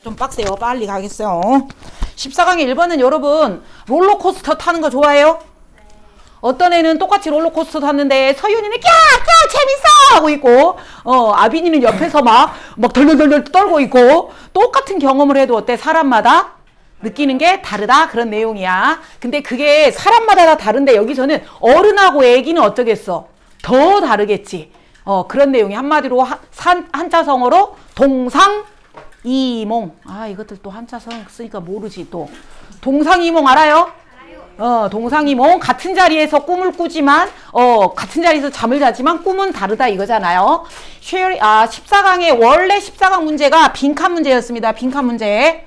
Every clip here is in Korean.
좀 빡세요. 빨리 가겠어요. 14강의 1번은 여러분 롤러코스터 타는 거 좋아해요? 어떤 애는 똑같이 롤러코스터 탔는데 서윤이는 꺄 재밌어 하고 있고 아빈이는 옆에서 막 덜덜덜 떨고 있고 똑같은 경험을 해도 어때? 사람마다 느끼는 게 다르다 그런 내용이야. 근데 그게 사람마다 다 다른데 여기서는 어른하고 애기는 어쩌겠어? 더 다르겠지. 그런 내용이 한마디로 한자성어로 동상이몽. 이것들 또 한자성 쓰니까 모르지 또. 동상이몽 알아요? 동상이몽. 같은 자리에서 꿈을 꾸지만 같은 자리에서 잠을 자지만 꿈은 다르다 이거잖아요. 14강의 원래 14강 문제가 빈칸 문제였습니다. 빈칸 문제.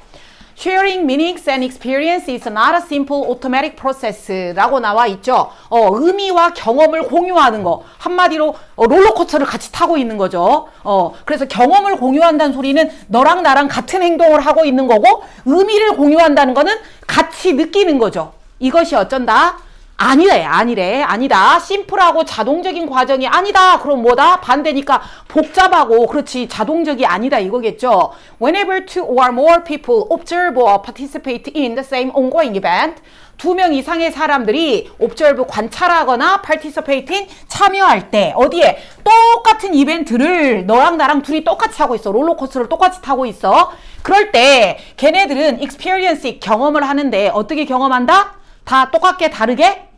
Sharing meanings and experience is not a simple automatic process 라고 나와 있죠. 의미와 경험을 공유하는 거. 한마디로 롤러코스터를 같이 타고 있는 거죠. 그래서 경험을 공유한다는 소리는 너랑 나랑 같은 행동을 하고 있는 거고 의미를 공유한다는 거는 같이 느끼는 거죠. 이것이 어쩐다? 아니다. 심플하고 자동적인 과정이 아니다. 그럼 뭐다? 반대니까 복잡하고 그렇지 자동적이 아니다 이거겠죠. Whenever two or more people observe or participate in the same ongoing event, 2명 이상의 사람들이 observe 관찰하거나 participate in 참여할 때 어디에? 똑같은 이벤트를 너랑 나랑 둘이 똑같이 하고 있어. 롤러코스터를 똑같이 타고 있어. 그럴 때 걔네들은 experience 경험을 하는데 어떻게 경험한다? 다 똑같게 다르게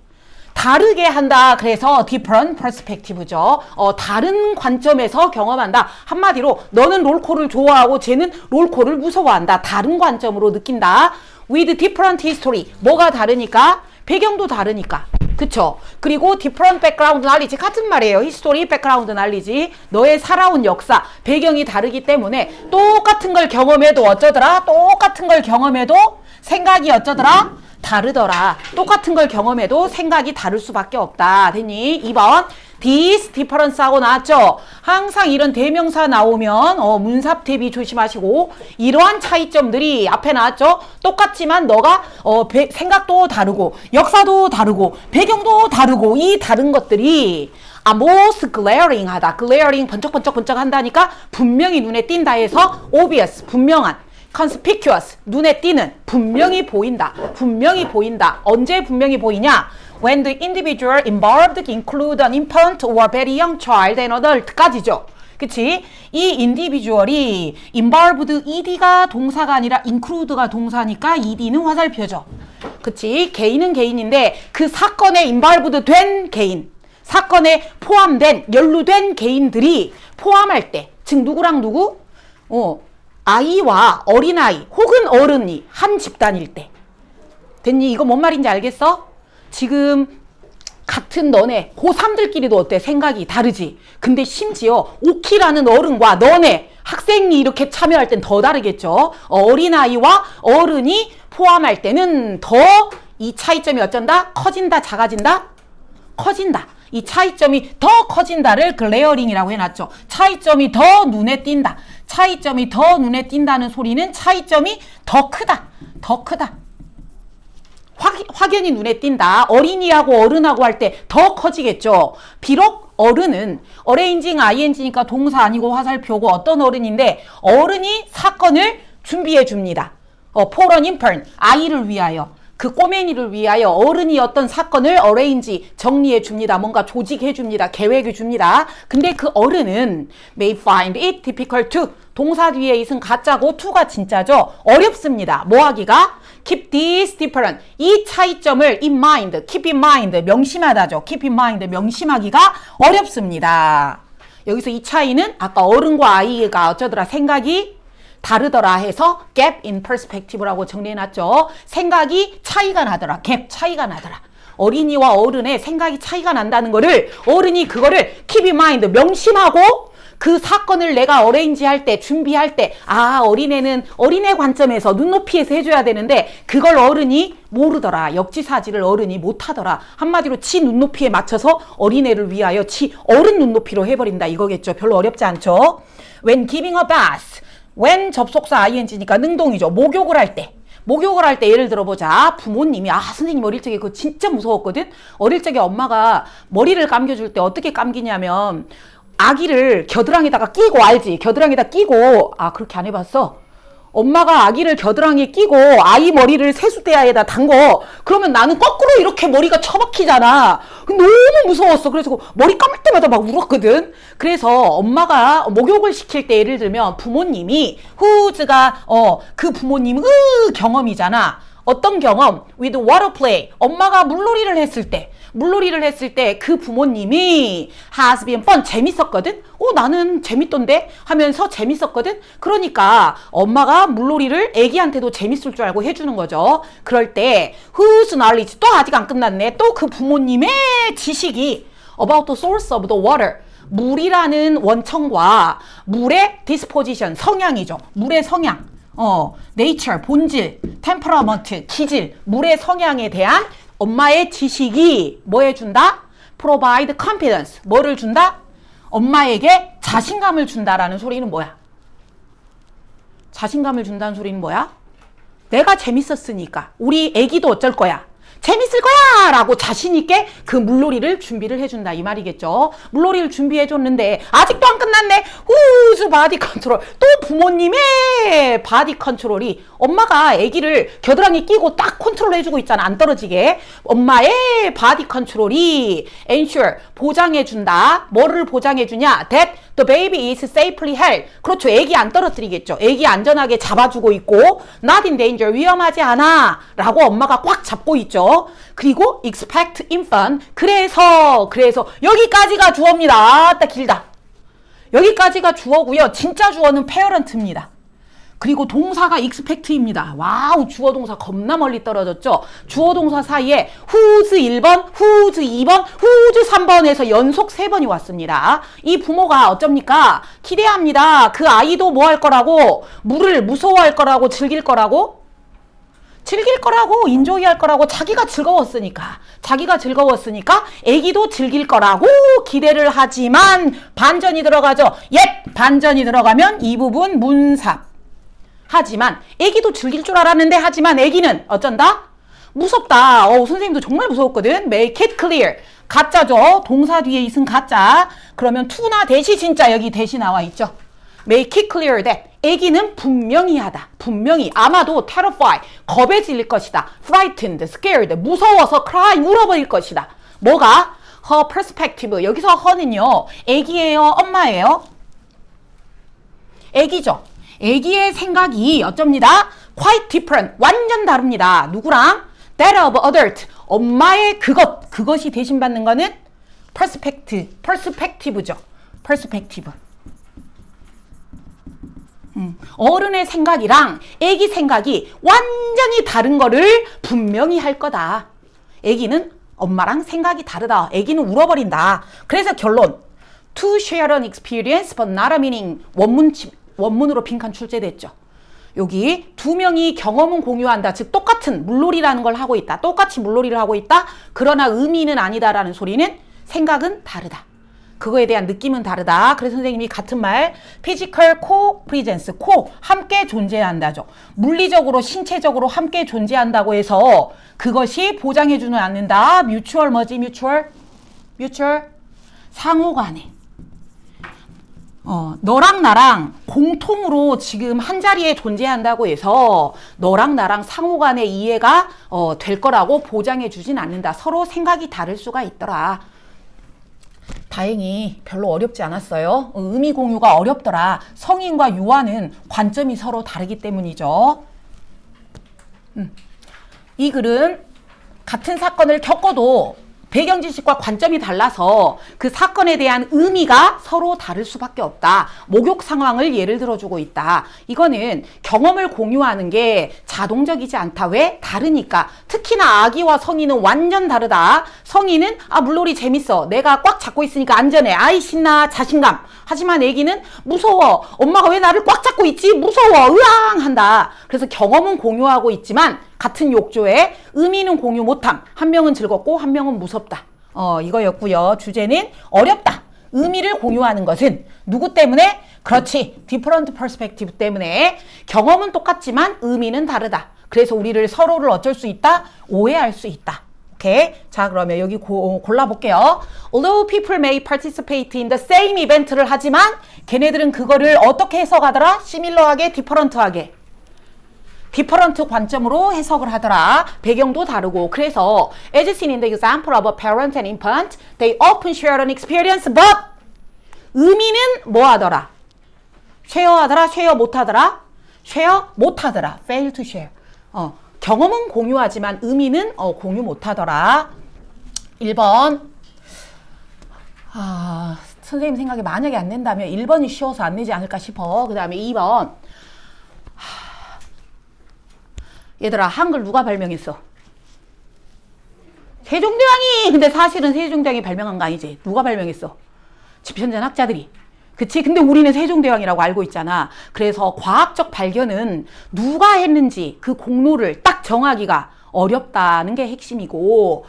한다. 그래서 different perspective죠. 다른 관점에서 경험한다. 한마디로 너는 롤코를 좋아하고 쟤는 롤코를 무서워한다. 다른 관점으로 느낀다. with different history. 뭐가 다르니까? 배경도 다르니까. 그쵸? 그리고 different background knowledge. 같은 말이에요. history, background knowledge. 너의 살아온 역사, 배경이 다르기 때문에 똑같은 걸 경험해도 어쩌더라? 똑같은 걸 경험해도 생각이 어쩌더라? 다르더라. 똑같은 걸 경험해도 생각이 다를 수밖에 없다. 됐니? 2번 this difference 하고 나왔죠? 항상 이런 대명사 나오면 문삽 대비 조심하시고 이러한 차이점들이 앞에 나왔죠? 똑같지만 너가 생각도 다르고 역사도 다르고 배경도 다르고 이 다른 것들이 most glaring 하다. glaring 번쩍번쩍 한다니까 분명히 눈에 띈다 해서 obvious 분명한 conspicuous 눈에 띄는 분명히 보인다. 언제 분명히 보이냐? When the individual involved include an infant or very young child and adult까지죠. 그치? 이 individual이 involved ed가 동사가 아니라 include가 동사니까 ed는 화살표죠. 그치? 개인은 개인인데 그 사건에 involved 된 개인, 사건에 포함된 연루된 개인들이 포함할 때, 즉 누구랑 누구? 아이와 어린아이 혹은 어른이 한 집단일 때. 됐니? 이거 뭔 말인지 알겠어? 지금 같은 너네 고3들끼리도 어때? 생각이 다르지. 근데 심지어 오키라는 어른과 너네 학생이 이렇게 참여할 땐 더 다르겠죠. 어린아이와 어른이 포함할 때는 더 이 차이점이 어쩐다? 커진다? 작아진다? 커진다. 이 차이점이 더 커진다를 글레어링이라고 해놨죠. 차이점이 더 눈에 띈다. 차이점이 더 눈에 띈다는 소리는 차이점이 더 크다. 확연히 눈에 띈다. 어린이하고 어른하고 할 때 더 커지겠죠. 비록 어른은 arranging ing니까 동사 아니고 화살표고 어떤 어른인데 어른이 사건을 준비해 줍니다. for an infant, 아이를 위하여. 그 꼬맹이를 위하여 어른이 어떤 사건을 arrange, 정리해 줍니다. 뭔가 조직해 줍니다. 계획해 줍니다. 근데 그 어른은 may find it difficult to, 동사 뒤에 있은 가짜고 to가 진짜죠. 어렵습니다. 뭐 하기가? keep this different, 이 차이점을 in mind, keep in mind, 명심하다죠. keep in mind, 명심하기가 어렵습니다. 여기서 이 차이는 아까 어른과 아이가 어쩌더라? 생각이 다르더라 해서 gap in perspective라고 정리해놨죠. 생각이 차이가 나더라. gap 차이가 나더라. 어린이와 어른의 생각이 차이가 난다는 거를 어른이 그거를 keep in mind 명심하고 그 사건을 내가 어레인지 할 때 준비할 때 어린애는 어린애 관점에서 눈높이에서 해줘야 되는데 그걸 어른이 모르더라. 역지사지를 어른이 못하더라. 한마디로 지 눈높이에 맞춰서 어린애를 위하여 지 어른 눈높이로 해버린다 이거겠죠. 별로 어렵지 않죠. When giving a bath, when 접속사 ing니까 능동이죠. 목욕을 할 때 예를 들어보자. 부모님이 선생님 어릴 적에 그거 진짜 무서웠거든. 어릴 적에 엄마가 머리를 감겨줄 때 어떻게 감기냐면 아기를 겨드랑이에다가 끼고, 알지? 겨드랑이에다 끼고, 그렇게 안 해봤어? 엄마가 아기를 겨드랑이에 끼고 아이 머리를 세수대야에다 담궈. 그러면 나는 거꾸로 이렇게 머리가 처박히잖아. 너무 무서웠어. 그래서 머리 감을 때마다 막 울었거든. 그래서 엄마가 목욕을 시킬 때 예를 들면 부모님이 후즈가 그 부모님 경험이잖아. 어떤 경험? With water play. 엄마가 물놀이를 했을 때 그 부모님이 has been fun. 재밌었거든? 나는 재밌던데? 하면서 재밌었거든? 그러니까 엄마가 물놀이를 애기한테도 재밌을 줄 알고 해주는 거죠. 그럴 때 whose knowledge 또 아직 안 끝났네. 또 그 부모님의 지식이 about the source of the water. 물이라는 원천과 물의 disposition, 성향이죠. 물의 성향. nature, 본질, temperament, 기질, 물의 성향에 대한 엄마의 지식이 뭐 해준다? provide confidence. 뭐를 준다? 엄마에게 자신감을 준다라는 소리는 뭐야? 자신감을 준다는 소리는 뭐야? 내가 재밌었으니까 우리 애기도 어쩔 거야? 재밌을 거야! 라고 자신있게 그 물놀이를 준비를 해준다. 이 말이겠죠. 물놀이를 준비해줬는데, 아직도 안 끝났네? 후즈 바디 컨트롤. 또 부모님의 바디 컨트롤이 엄마가 아기를 겨드랑이 끼고 딱 컨트롤 해주고 있잖아. 안 떨어지게. 엄마의 바디 컨트롤이 ensure, 보장해준다. 뭐를 보장해주냐? That the baby is safely held. 그렇죠. 아기 안 떨어뜨리겠죠. 아기 안전하게 잡아주고 있고, not in danger, 위험하지 않아. 라고 엄마가 꽉 잡고 있죠. 그리고 expect infant. 그래서 여기까지가 주어입니다. 딱 길다. 여기까지가 주어고요. 진짜 주어는 parent입니다. 그리고 동사가 expect입니다. 와우, 주어 동사 겁나 멀리 떨어졌죠. 주어 동사 사이에 whose 1번, whose 2번, whose 3번에서 연속 3번이 왔습니다. 이 부모가 어쩝니까? 기대합니다. 그 아이도 뭐 할 거라고? 물을 무서워할 거라고, 즐길 거라고, 인조이 할 거라고, 자기가 즐거웠으니까 애기도 즐길 거라고 기대를 하지만 반전이 들어가죠. 반전이 들어가면 이 부분 문삽. 하지만 애기도 즐길 줄 알았는데, 하지만 애기는 어쩐다? 무섭다. 선생님도 정말 무서웠거든. Make it clear. 가짜죠. 동사 뒤에 있은 가짜. 그러면 to나 대시 진짜 여기 대시 나와 있죠. Make it clear that. 애기는 분명히 아마도 terrify, 겁에 질릴 것이다. frightened, scared, 무서워서 cry, 울어버릴 것이다. 뭐가? her perspective. 여기서 her는요, 애기예요, 엄마예요? 애기죠. 애기의 생각이 어쩝니다? quite different, 완전 다릅니다. 누구랑? that of adult. 엄마의 그것이 대신받는 거는 perspective죠. perspective. 어른의 생각이랑 애기 생각이 완전히 다른 거를 분명히 할 거다. 애기는 엄마랑 생각이 다르다. 애기는 울어버린다. 그래서 결론. To share an experience but not a meaning. 원문으로 빈칸 출제됐죠. 여기 두 명이 경험은 공유한다. 즉 똑같은 물놀이라는 걸 하고 있다. 똑같이 물놀이를 하고 있다. 그러나 의미는 아니다라는 소리는 생각은 다르다. 그거에 대한 느낌은 다르다. 그래서 선생님이 같은 말 physical co-presence, 함께 존재한다죠. 물리적으로 신체적으로 함께 존재한다고 해서 그것이 보장해주는 않는다. mutual 뭐지? mutual 상호간에 너랑 나랑 공통으로 지금 한 자리에 존재한다고 해서 너랑 나랑 상호간의 이해가 될 거라고 보장해주진 않는다. 서로 생각이 다를 수가 있더라. 다행히 별로 어렵지 않았어요. 의미 공유가 어렵더라. 성인과 유아는 관점이 서로 다르기 때문이죠. 이 글은 같은 사건을 겪어도 배경 지식과 관점이 달라서 그 사건에 대한 의미가 서로 다를 수밖에 없다. 목욕 상황을 예를 들어주고 있다. 이거는 경험을 공유하는 게 자동적이지 않다. 왜? 다르니까. 특히나 아기와 성인은 완전 다르다. 성인은 물놀이 재밌어. 내가 꽉 잡고 있으니까 안전해. 아이 신나. 자신감. 하지만 애기는 무서워. 엄마가 왜 나를 꽉 잡고 있지? 무서워. 으앙 한다. 그래서 경험은 공유하고 있지만 같은 욕조에 의미는 공유 못함. 한 명은 즐겁고 한 명은 무섭다. 이거였고요. 주제는 어렵다. 의미를 공유하는 것은 누구 때문에? 그렇지. different perspective 때문에. 경험은 똑같지만 의미는 다르다. 그래서 우리를 서로를 어쩔 수 있다? 오해할 수 있다. 오케이. 자, 그러면 여기 골라볼게요. Although people may participate in the same event를 하지만 걔네들은 그거를 어떻게 해석하더라? similar하게, different하게. different 관점으로 해석을 하더라. 배경도 다르고. 그래서 as seen in the example of a parent and infant, they often share an experience, but 의미는 뭐 하더라? 쉐어 하더라? 쉐어 못 하더라? 쉐어 못 하더라. fail to share. 경험은 공유하지만 의미는 공유 못 하더라. 1번. 선생님 생각에 만약에 안 낸다면 1번이 쉬워서 안 내지 않을까 싶어. 그 다음에 2번. 얘들아, 한글 누가 발명했어? 세종대왕이! 근데 사실은 세종대왕이 발명한 거 아니지? 누가 발명했어? 집현전 학자들이. 그치? 근데 우리는 세종대왕이라고 알고 있잖아. 그래서 과학적 발견은 누가 했는지 그 공로를 딱 정하기가 어렵다는 게 핵심이고,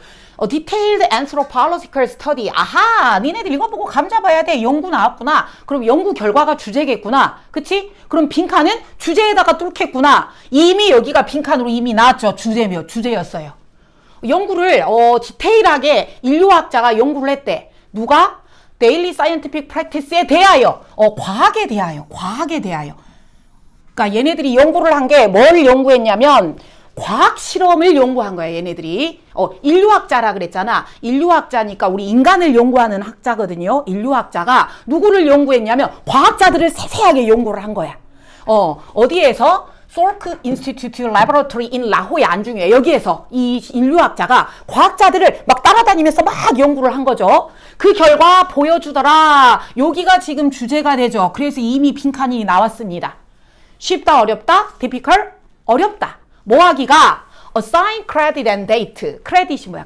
detailed anthropological study. 아하, 니네들 이거 보고 감 잡아야 돼. 연구 나왔구나. 그럼 연구 결과가 주제겠구나. 그치? 그럼 빈칸은 주제에다가 뚫겠구나. 이미 여기가 빈칸으로 이미 나왔죠. 주제였어요. 연구를 디테일하게 인류학자가 연구를 했대. 누가? Daily Scientific Practice에 대하여, 과학에 대하여. 그러니까 얘네들이 연구를 한 게 뭘 연구했냐면 과학 실험을 연구한 거야, 얘네들이. 인류학자라 그랬잖아. 인류학자니까 우리 인간을 연구하는 학자거든요. 인류학자가 누구를 연구했냐면 과학자들을 세세하게 연구를 한 거야. 어디에서? Salk Institute Laboratory in 라호에 안중에 여기에서 이 인류학자가 과학자들을 막 따라다니면서 막 연구를 한 거죠. 그 결과 보여주더라. 여기가 지금 주제가 되죠. 그래서 이미 빈칸이 나왔습니다. 쉽다, 어렵다? difficult? 어렵다. 뭐 하기가? assign credit and date. 크레딧이 뭐야?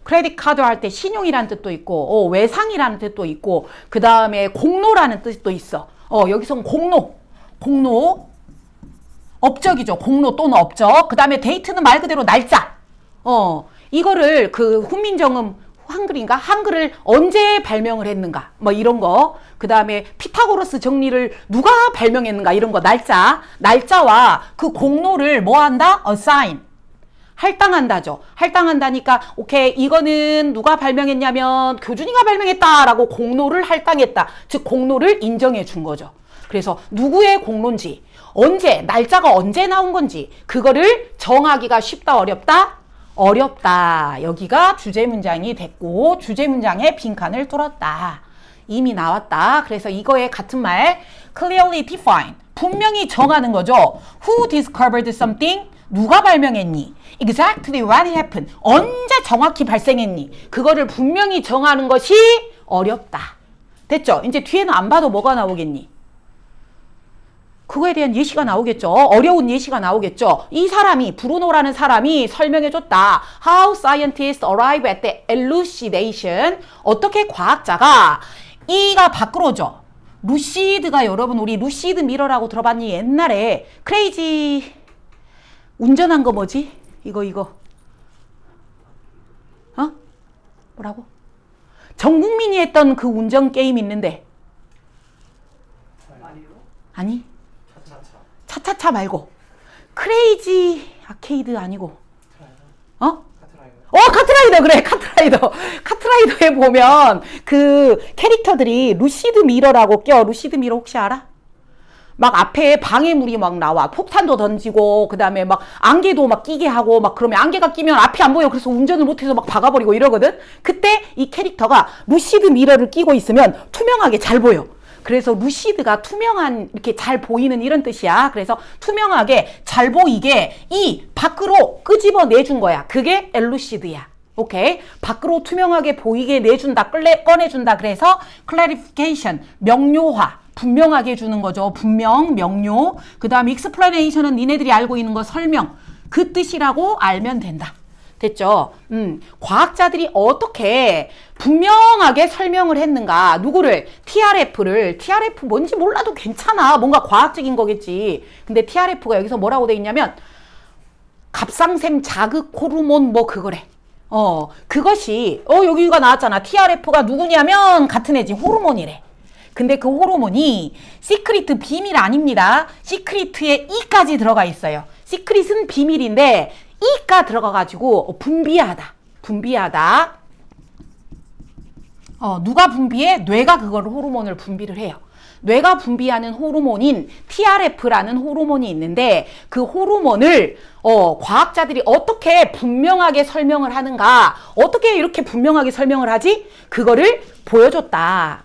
크레딧 카드 할 때 신용이라는 뜻도 있고, 외상이라는 뜻도 있고, 그 다음에 공로라는 뜻도 있어. 여기서는 공로, 업적이죠. 공로 또는 업적. 그 다음에 데이트는 말 그대로 날짜. 이거를 그 훈민정음 한글인가? 한글을 언제 발명을 했는가? 뭐 이런 거. 그 다음에 피타고라스 정리를 누가 발명했는가? 이런 거. 날짜와 그 공로를 뭐 한다? assign. 할당한다죠. 할당한다니까 오케이, 이거는 누가 발명했냐면 교준이가 발명했다라고 공로를 할당했다. 즉 공로를 인정해 준 거죠. 그래서 누구의 공로인지, 언제, 날짜가 언제 나온 건지 그거를 정하기가 쉽다, 어렵다? 어렵다. 여기가 주제 문장이 됐고 주제 문장에 빈칸을 뚫었다. 이미 나왔다. 그래서 이거에 같은 말 clearly define. 분명히 정하는 거죠. Who discovered something? 누가 발명했니? Exactly when it happened. 언제 정확히 발생했니? 그거를 분명히 정하는 것이 어렵다. 됐죠? 이제 뒤에는 안 봐도 뭐가 나오겠니? 그거에 대한 예시가 나오겠죠. 어려운 예시가 나오겠죠. 이 사람이, 브루노라는 사람이 설명해줬다. How scientists arrive at the elucidation. 어떻게 과학자가, 이가 밖으로죠. 루시드가, 여러분 우리 루시드 미러라고 들어봤니? 옛날에 크레이지 운전한 거 뭐지? 이거 뭐라고? 전 국민이 했던 그 운전 게임 있는데. 아니, 차차차 말고 크레이지 아케이드 아니고 카트라이더. 그래, 카트라이더에 보면 그 캐릭터들이 루시드 미러라고 껴. 루시드 미러 혹시 알아? 막 앞에 방해물이 막 나와. 폭탄도 던지고, 그 다음에 막 안개도 막 끼게 하고, 막 그러면 안개가 끼면 앞이 안 보여. 그래서 운전을 못해서 막 박아버리고 이러거든. 그때 이 캐릭터가 루시드 미러를 끼고 있으면 투명하게 잘 보여. 그래서 루시드가 투명한, 이렇게 잘 보이는 이런 뜻이야. 그래서 투명하게 잘 보이게 이 밖으로 끄집어 내준 거야. 그게 엘루시드야. 오케이? 밖으로 투명하게 보이게 내준다, 꺼내준다. 그래서 clarification, 명료화, 분명하게 해주는 거죠. 분명, 명료. 그 다음 explanation은 니네들이 알고 있는 거 설명. 그 뜻이라고 알면 된다. 됐죠? 과학자들이 어떻게 분명하게 설명을 했는가. 누구를? TRF 뭔지 몰라도 괜찮아. 뭔가 과학적인 거겠지. 근데 TRF가 여기서 뭐라고 돼 있냐면 갑상샘 자극 호르몬 뭐 그거래. 그것이 여기가 나왔잖아. TRF가 누구냐면 같은 애지. 호르몬이래. 근데 그 호르몬이 시크릿 비밀 아닙니다. 시크릿에 E까지 들어가 있어요. 시크릿은 비밀인데 E가 들어가가지고 분비하다. 누가 분비해? 뇌가 그걸 호르몬을 분비를 해요. 뇌가 분비하는 호르몬인 TRF라는 호르몬이 있는데 그 호르몬을 과학자들이 어떻게 분명하게 설명을 하는가? 어떻게 이렇게 분명하게 설명을 하지? 그거를 보여줬다.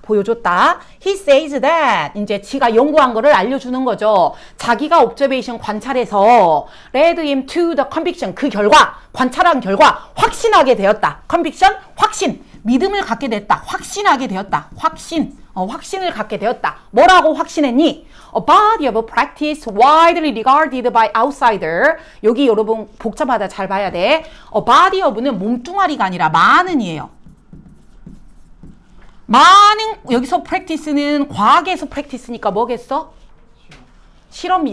He says that. 이제 지가 연구한 거를 알려주는 거죠. 자기가 observation 관찰해서 led him to the conviction. 그 결과, 관찰한 결과 확신하게 되었다. conviction, 확신. 믿음을 갖게 됐다. 확신하게 되었다. 확신을 갖게 되었다. 뭐라고 확신했니? A body of practice widely regarded by outsider. 여기 여러분 복잡하다 잘 봐야 돼. A body of는 몸뚱아리가 아니라 많은이에요. 많은, 여기서 practice는 과학에서 practice니까 뭐겠어? 실험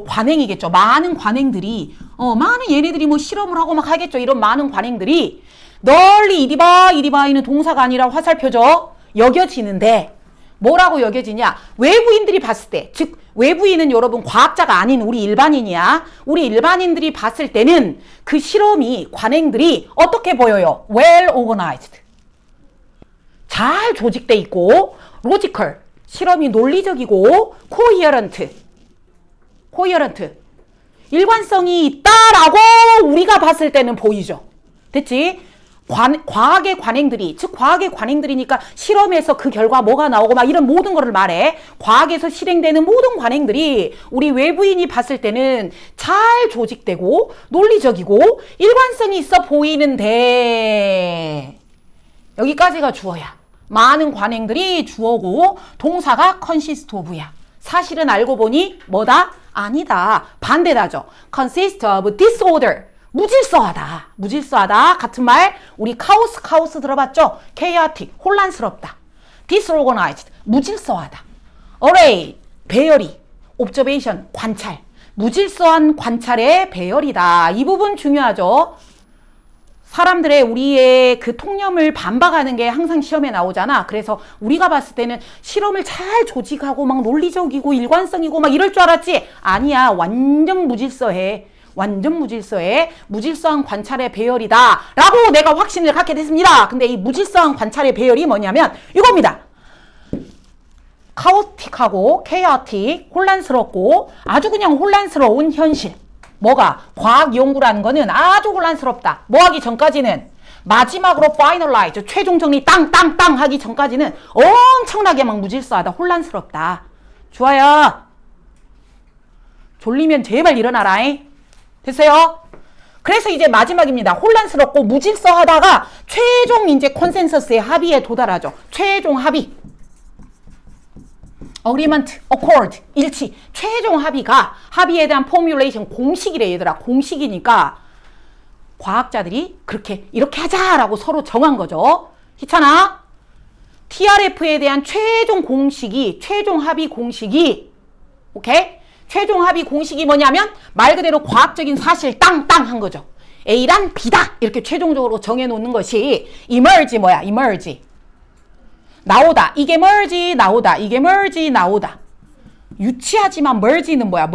관행이겠죠. 많은 관행들이 많은 얘네들이 뭐 실험을 하고 막 하겠죠. 이런 많은 관행들이 널리 이리바이는 동사가 아니라 화살표죠. 여겨지는데 뭐라고 여겨지냐? 외부인들이 봤을 때, 즉 외부인은 여러분 과학자가 아닌 우리 일반인이야. 우리 일반인들이 봤을 때는 그 실험이 관행들이 어떻게 보여요? Well organized. 잘 조직돼 있고 logical. 실험이 논리적이고 coherent. 일관성이 있다라고 우리가 봤을 때는 보이죠. 됐지? 과학의 관행들이, 즉 과학의 관행들이니까 실험에서 그 결과 뭐가 나오고 막 이런 모든 거를 말해. 과학에서 실행되는 모든 관행들이 우리 외부인이 봤을 때는 잘 조직되고 논리적이고 일관성이 있어 보이는데 여기까지가 주어야. 많은 관행들이 주어고 동사가 consist of야. 사실은 알고 보니 뭐다? 아니다. 반대다죠. consist of disorder. 무질서하다. 같은 말. 우리 카오스 들어봤죠? chaotic. 혼란스럽다. disorganized. 무질서하다. array. 배열이. observation. 관찰. 무질서한 관찰의 배열이다. 이 부분 중요하죠. 사람들의 우리의 그 통념을 반박하는 게 항상 시험에 나오잖아. 그래서 우리가 봤을 때는 실험을 잘 조직하고 막 논리적이고 일관성이고 막 이럴 줄 알았지? 아니야. 완전 무질서해. 무질서한 관찰의 배열이다 라고 내가 확신을 갖게 됐습니다. 근데 이 무질서한 관찰의 배열이 뭐냐면 이겁니다. 카오틱하고 chaotic, 혼란스럽고 아주 그냥 혼란스러운 현실. 뭐가? 과학 연구라는 거는 아주 혼란스럽다. 뭐 하기 전까지는 마지막으로 finalize, 최종 정리 땅 하기 전까지는 엄청나게 막 무질서하다. 혼란스럽다. 좋아요. 졸리면 제발 일어나라. 됐어요? 그래서 이제 마지막입니다. 혼란스럽고 무질서하다가 최종 이제 컨센서스의 합의에 도달하죠. 최종 합의. agreement, accord, 일치. 최종 합의에 대한 formulation, 공식이래 얘들아. 공식이니까 과학자들이 이렇게 하자라고 서로 정한 거죠. 희찬아, TRF에 대한 최종 합의 공식이, 오케이? 최종 합의 공식이 뭐냐면 말 그대로 과학적인 사실 땅 한 거죠. A란 B다. 이렇게 최종적으로 정해놓는 것이 emerge 뭐야? emerge. 나오다. 이게 merge 나오다. 이게 merge 나오다. 유치하지만 merge는 뭐야?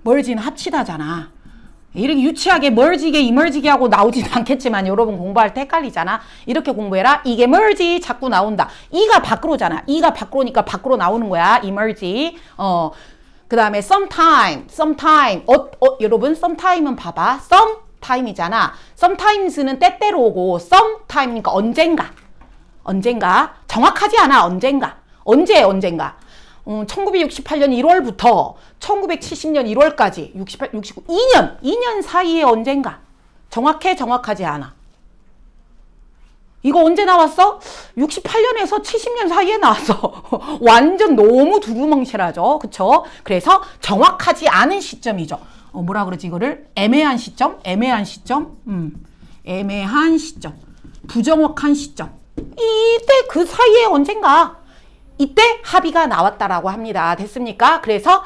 merge는 합치다잖아. 이렇게 유치하게 merge게 emerge게 하고 나오지는 않겠지만 여러분 공부할 때 헷갈리잖아. 이렇게 공부해라. 이게 merge 자꾸 나온다. 이가 밖으로잖아. 이가 밖으로니까 밖으로 나오는 거야. emerge. 그 다음에 sometime. 여러분 sometime은 봐봐. sometime이잖아. sometimes는 때때로 오고 sometime니까 언젠가. 정확하지 않아. 언젠가. 언젠가. 1968년 1월부터 1970년 1월까지 68, 69, 2년 사이에 언젠가. 정확하지 않아. 이거 언제 나왔어? 68년에서 70년 사이에 나왔어. 완전 너무 두루뭉실하죠. 그쵸? 그래서 정확하지 않은 시점이죠. 뭐라 그러지 이거를? 애매한 시점. 부정확한 시점. 이때 그 사이에 언젠가. 이때 합의가 나왔다라고 합니다. 됐습니까? 그래서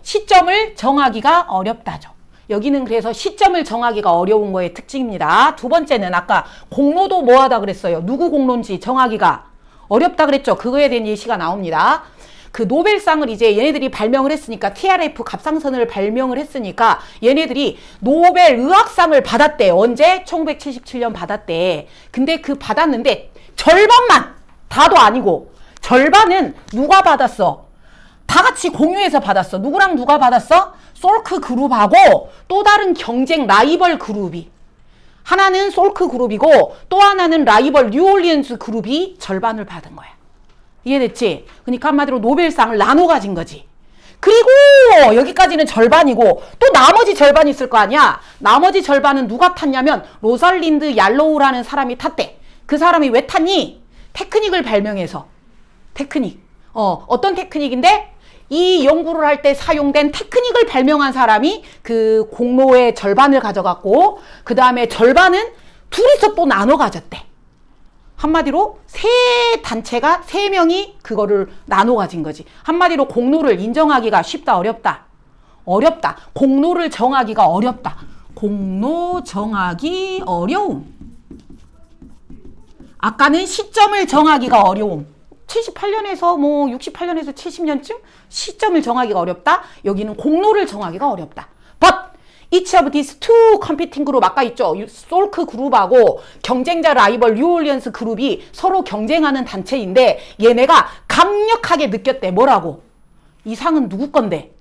시점을 정하기가 어렵다죠. 여기는 그래서 시점을 정하기가 어려운 거의 특징입니다. 두 번째는 아까 공로도 뭐하다 그랬어요. 누구 공로인지 정하기가 어렵다 그랬죠. 그거에 대한 예시가 나옵니다. 그 노벨상을 이제 얘네들이 발명을 했으니까 TRF 갑상선을 발명을 했으니까 얘네들이 노벨 의학상을 받았대. 언제? 1977년 받았대. 근데 그 받았는데 절반만 다도 아니고 절반은 누가 받았어? 다 같이 공유해서 받았어. 누구랑 누가 받았어? 솔크 그룹하고 또 다른 경쟁 라이벌 그룹이. 하나는 솔크 그룹이고 또 하나는 라이벌 뉴올리언스 그룹이 절반을 받은 거야. 이해됐지? 그러니까 한마디로 노벨상을 나눠 가진 거지. 그리고 여기까지는 절반이고 또 나머지 절반이 있을 거 아니야. 나머지 절반은 누가 탔냐면 로살린드 얄로우라는 사람이 탔대. 그 사람이 왜 탔니? 테크닉을 발명해서. 테크닉. 어떤 테크닉인데? 이 연구를 할 때 사용된 테크닉을 발명한 사람이 그 공로의 절반을 가져갔고 그 다음에 절반은 둘이서 또 나눠 가졌대. 한마디로 세 단체가 세 명이 그거를 나눠 가진 거지. 한마디로 공로를 인정하기가 쉽다 어렵다. 어렵다. 공로를 정하기가 어렵다. 공로 정하기 어려움. 아까는 시점을 정하기가 어려움. 78년에서 뭐 68년에서 70년쯤 시점을 정하기가 어렵다. 여기는 공로를 정하기가 어렵다. But each of these two competing group 아까 있죠. 솔크 그룹하고 경쟁자 라이벌 뉴올리언스 그룹이 서로 경쟁하는 단체인데 얘네가 강력하게 느꼈대. 뭐라고? 이 상은 누구 건데?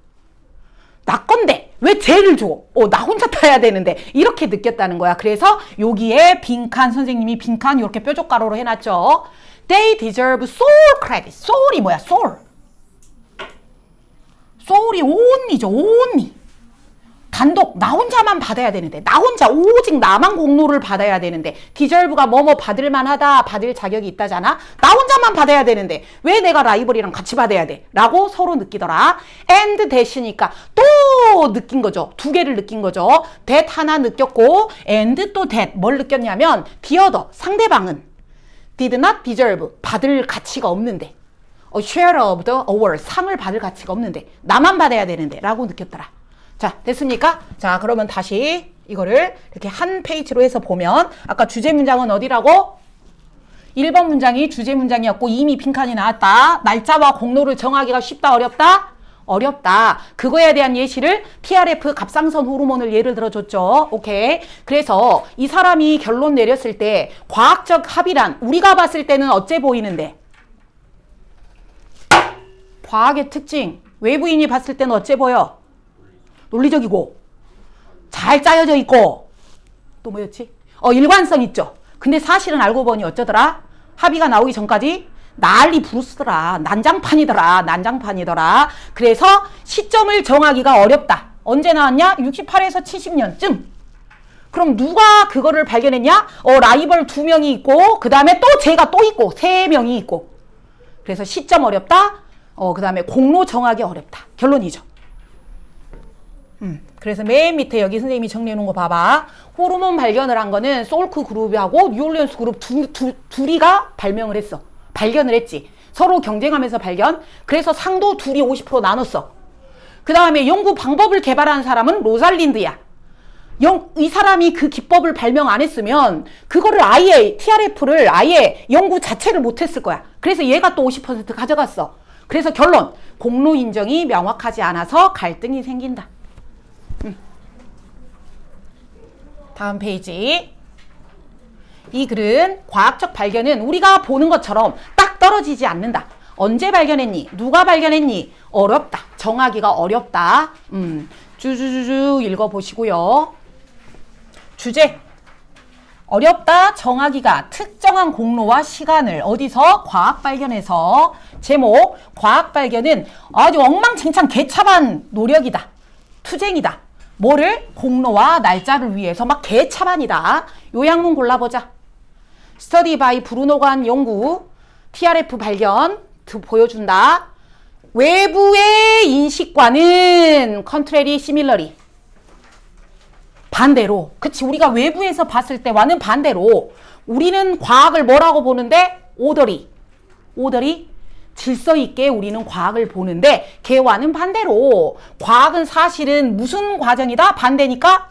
나 건데 왜 쟤를 줘? 나 혼자 타야 되는데 이렇게 느꼈다는 거야. 그래서 여기에 빈칸 선생님이 빈칸 이렇게 뾰족가로로 해놨죠. They deserve soul credit. soul이 뭐야? soul. soul이 only죠. only. 단독 나 혼자만 받아야 되는데 나 혼자 오직 나만 공로를 받아야 되는데 deserve가 뭐뭐 받을 만하다 받을 자격이 있다잖아. 나 혼자만 받아야 되는데 왜 내가 라이벌이랑 같이 받아야 돼? 라고 서로 느끼더라. and that이니까 또 느낀 거죠. 두 개를 느낀 거죠. that 하나 느꼈고 and 또 that 뭘 느꼈냐면 the other 상대방은 did not deserve 받을 가치가 없는데 share of the award 상을 받을 가치가 없는데 나만 받아야 되는데 라고 느꼈더라. 자 됐습니까? 자 그러면 다시 이거를 이렇게 한 페이지로 해서 보면 아까 주제 문장은 어디라고? 1번 문장이 주제 문장이었고 이미 빈칸이 나왔다. 날짜와 공로를 정하기가 쉽다 어렵다? 어렵다. 그거에 대한 예시를 TRF 갑상선 호르몬을 예를 들어줬죠. 오케이. 그래서 이 사람이 결론 내렸을 때 과학적 합의란 우리가 봤을 때는 어째 보이는데? 과학의 특징. 외부인이 봤을 때는 어째 보여? 논리적이고 잘 짜여져 있고 또 뭐였지? 일관성 있죠. 근데 사실은 알고 보니 어쩌더라? 합의가 나오기 전까지 난리 부르스더라. 난장판이더라. 그래서 시점을 정하기가 어렵다. 언제 나왔냐? 68에서 70년쯤. 그럼 누가 그거를 발견했냐? 라이벌 2명이 있고 그 다음에 또 쟤가 또 있고 3명이 있고. 그래서 시점 어렵다. 그 다음에 공로 정하기 어렵다. 결론이죠. 그래서 맨 밑에 여기 선생님이 정리해 놓은 거 봐봐. 호르몬 발견을 한 거는 솔크 그룹하고 뉴올리언스 그룹 둘이가 발견을 했지. 서로 경쟁하면서 발견. 그래서 상도 둘이 50% 나눴어. 그 다음에 연구 방법을 개발한 사람은 로살린드야. 이 사람이 그 기법을 발명 안 했으면 그거를 아예 TRF를 아예 연구 자체를 못 했을 거야. 그래서 얘가 또 50% 가져갔어. 그래서 결론. 공로 인정이 명확하지 않아서 갈등이 생긴다. 다음 페이지. 이 글은 과학적 발견은 우리가 보는 것처럼 딱 떨어지지 않는다. 언제 발견했니? 누가 발견했니? 어렵다. 정하기가 어렵다. 쭈쭈쭈쭈 읽어보시고요. 주제. 어렵다. 정하기가 특정한 공로와 시간을 어디서? 과학 발견에서. 제목. 과학 발견은 아주 엉망진창 개차반 노력이다. 투쟁이다. 뭐를? 공로와 날짜를 위해서 막 개차반이다. 요약문 골라보자. 스터디 바이 브루노가 한 연구, TRF 발견 보여준다. 외부의 인식과는 contrary similarly. 반대로. 그치, 우리가 외부에서 봤을 때와는 반대로 우리는 과학을 뭐라고 보는데? 오더리. 질서 있게 우리는 과학을 보는데 걔와는 반대로 과학은 사실은 무슨 과정이다? 반대니까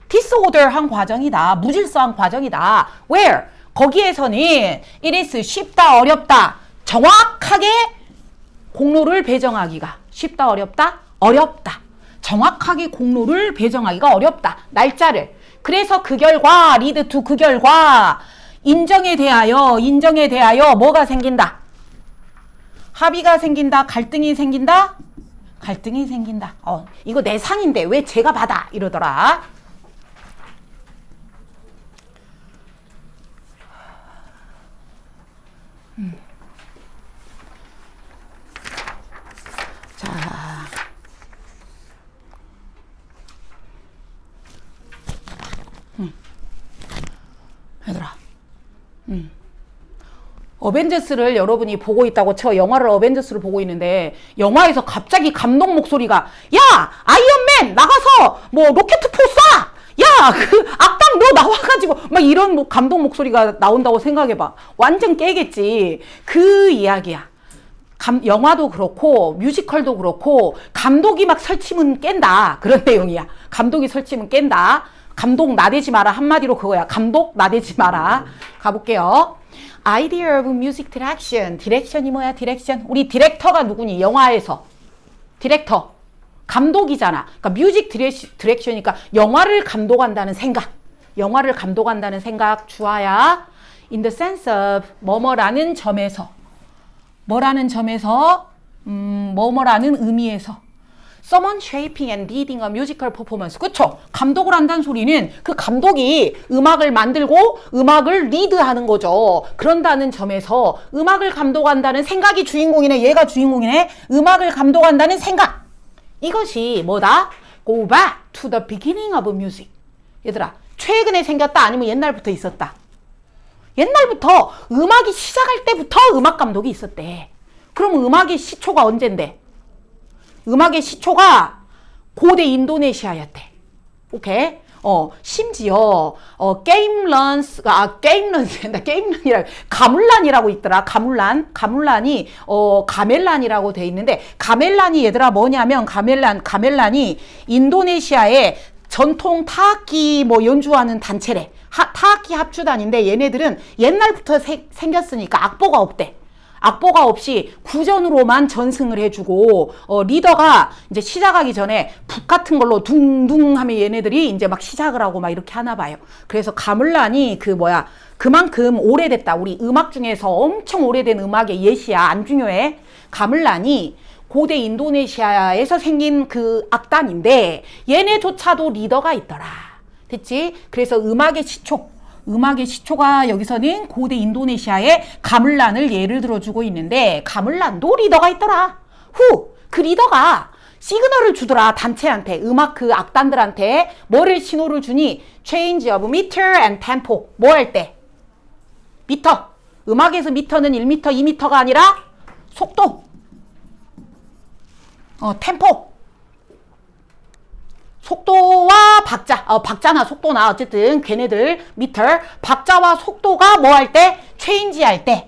disorder한 과정이다. 무질서한 과정이다. Where? 거기에서는 it is 쉽다 어렵다. 정확하게 공로를 배정하기가 쉽다 어렵다? 어렵다. 정확하게 공로를 배정하기가 어렵다. 날짜를. 그래서 그 결과 lead to 그 결과 인정에 대하여 뭐가 생긴다? 합의가 생긴다, 갈등이 생긴다, 갈등이 생긴다. 이거 내 상인데 왜 제가 받아? 이러더라. 자, 얘들아, 어벤져스를 여러분이 보고 있다고 쳐. 영화를 어벤져스를 보고 있는데 영화에서 갑자기 감독 목소리가 야 아이언맨 나가서 뭐 로켓 포 쏴! 야 그 악당 너 나와가지고 막 이런 뭐 감독 목소리가 나온다고 생각해봐. 완전 깨겠지. 그 이야기야. 영화도 그렇고 뮤지컬도 그렇고 감독이 막 설치면 깬다 그런 내용이야. 감독이 설치면 깬다. 감독 나대지 마라. 한마디로 그거야. 감독 나대지 마라. 가볼게요. Idea of music direction. 디렉션이 뭐야? 디렉션. 우리 디렉터가 누구니? 영화에서. 디렉터. 감독이잖아. 그러니까 뮤직 디렉션이니까 영화를 감독한다는 생각. 영화를 감독한다는 생각. 주어야. In the sense of 뭐뭐라는 점에서. 뭐라는 점에서. 뭐뭐라는 의미에서. Someone shaping and leading a musical performance. 그쵸? 감독을 한다는 소리는 그 감독이 음악을 만들고 음악을 리드하는 거죠. 그런다는 점에서 음악을 감독한다는 생각이 주인공이네. 얘가 주인공이네. 음악을 감독한다는 생각. 이것이 뭐다? Go back to the beginning of music. 얘들아, 최근에 생겼다? 아니면 옛날부터 있었다? 옛날부터 음악이 시작할 때부터 음악 감독이 있었대. 그럼 음악의 시초가 언젠데? 음악의 시초가 고대 인도네시아였대. 오케이? 심지어, 가물란이라고 있더라. 가물란이, 가멜란이라고 돼 있는데, 가멜란이 얘들아 뭐냐면, 가멜란이 인도네시아의 전통 타악기 뭐 연주하는 단체래. 타악기 합주단인데, 얘네들은 옛날부터 생겼으니까 악보가 없대. 악보가 없이 구전으로만 전승을 해주고 리더가 이제 시작하기 전에 북 같은 걸로 둥둥 하면 얘네들이 이제 막 시작을 하고 막 이렇게 하나 봐요. 그래서 가물란이 그만큼 오래됐다. 우리 음악 중에서 엄청 오래된 음악의 예시야. 안 중요해. 가물란이 고대 인도네시아에서 생긴 그 악단인데 얘네조차도 리더가 있더라. 됐지? 그래서 음악의 시초가 여기서는 고대 인도네시아의 가물란을 예를 들어주고 있는데 가물란도 리더가 있더라. 그 리더가 시그널을 주더라. 단체한테, 음악 그 악단들한테 뭐를 신호를 주니? Change of meter and tempo. 뭐 할 때? 미터. 음악에서 미터는 1m, 2m가 아니라 속도. 템포. 속도와 박자, 박자나 속도나 어쨌든 걔네들 미터, 박자와 속도가 뭐 할 때? 체인지 할 때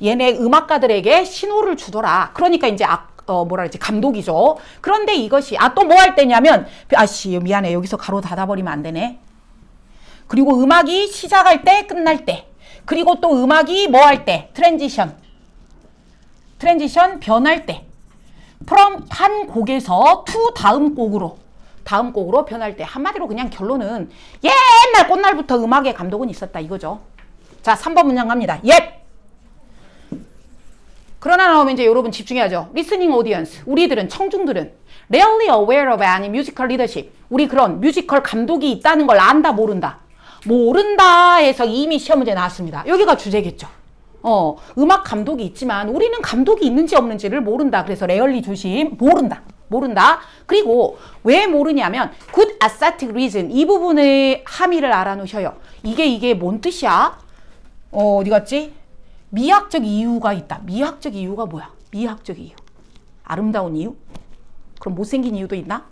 얘네 음악가들에게 신호를 주더라. 그러니까 이제 감독이죠. 그런데 이것이 또 뭐 할 때냐면 미안해. 여기서 가로 닫아버리면 안 되네. 그리고 음악이 시작할 때 끝날 때 그리고 또 음악이 뭐 할 때? 트랜지션 변할 때 from 한 곡에서 to 다음 곡으로 변할 때 한마디로 그냥 결론은 옛날 꽃날부터 음악의 감독은 있었다 이거죠. 자 3번 문장 갑니다. 그러나 나오면 이제 여러분 집중해야죠. Listening audience. 우리들은 청중들은 rarely aware of any musical leadership. 우리 그런 뮤지컬 감독이 있다는 걸 안다 모른다. 모른다 해서 이미 시험 문제 나왔습니다. 여기가 주제겠죠. 음악 감독이 있지만 우리는 감독이 있는지 없는지를 모른다. 그래서 rarely 조심. 모른다. 그리고 왜 모르냐면 good aesthetic reason. 이 부분의 함의를 알아놓으셔요. 이게 뭔 뜻이야? 어디 갔지? 미학적 이유가 있다. 미학적 이유가 뭐야? 미학적 이유. 아름다운 이유? 그럼 못생긴 이유도 있나?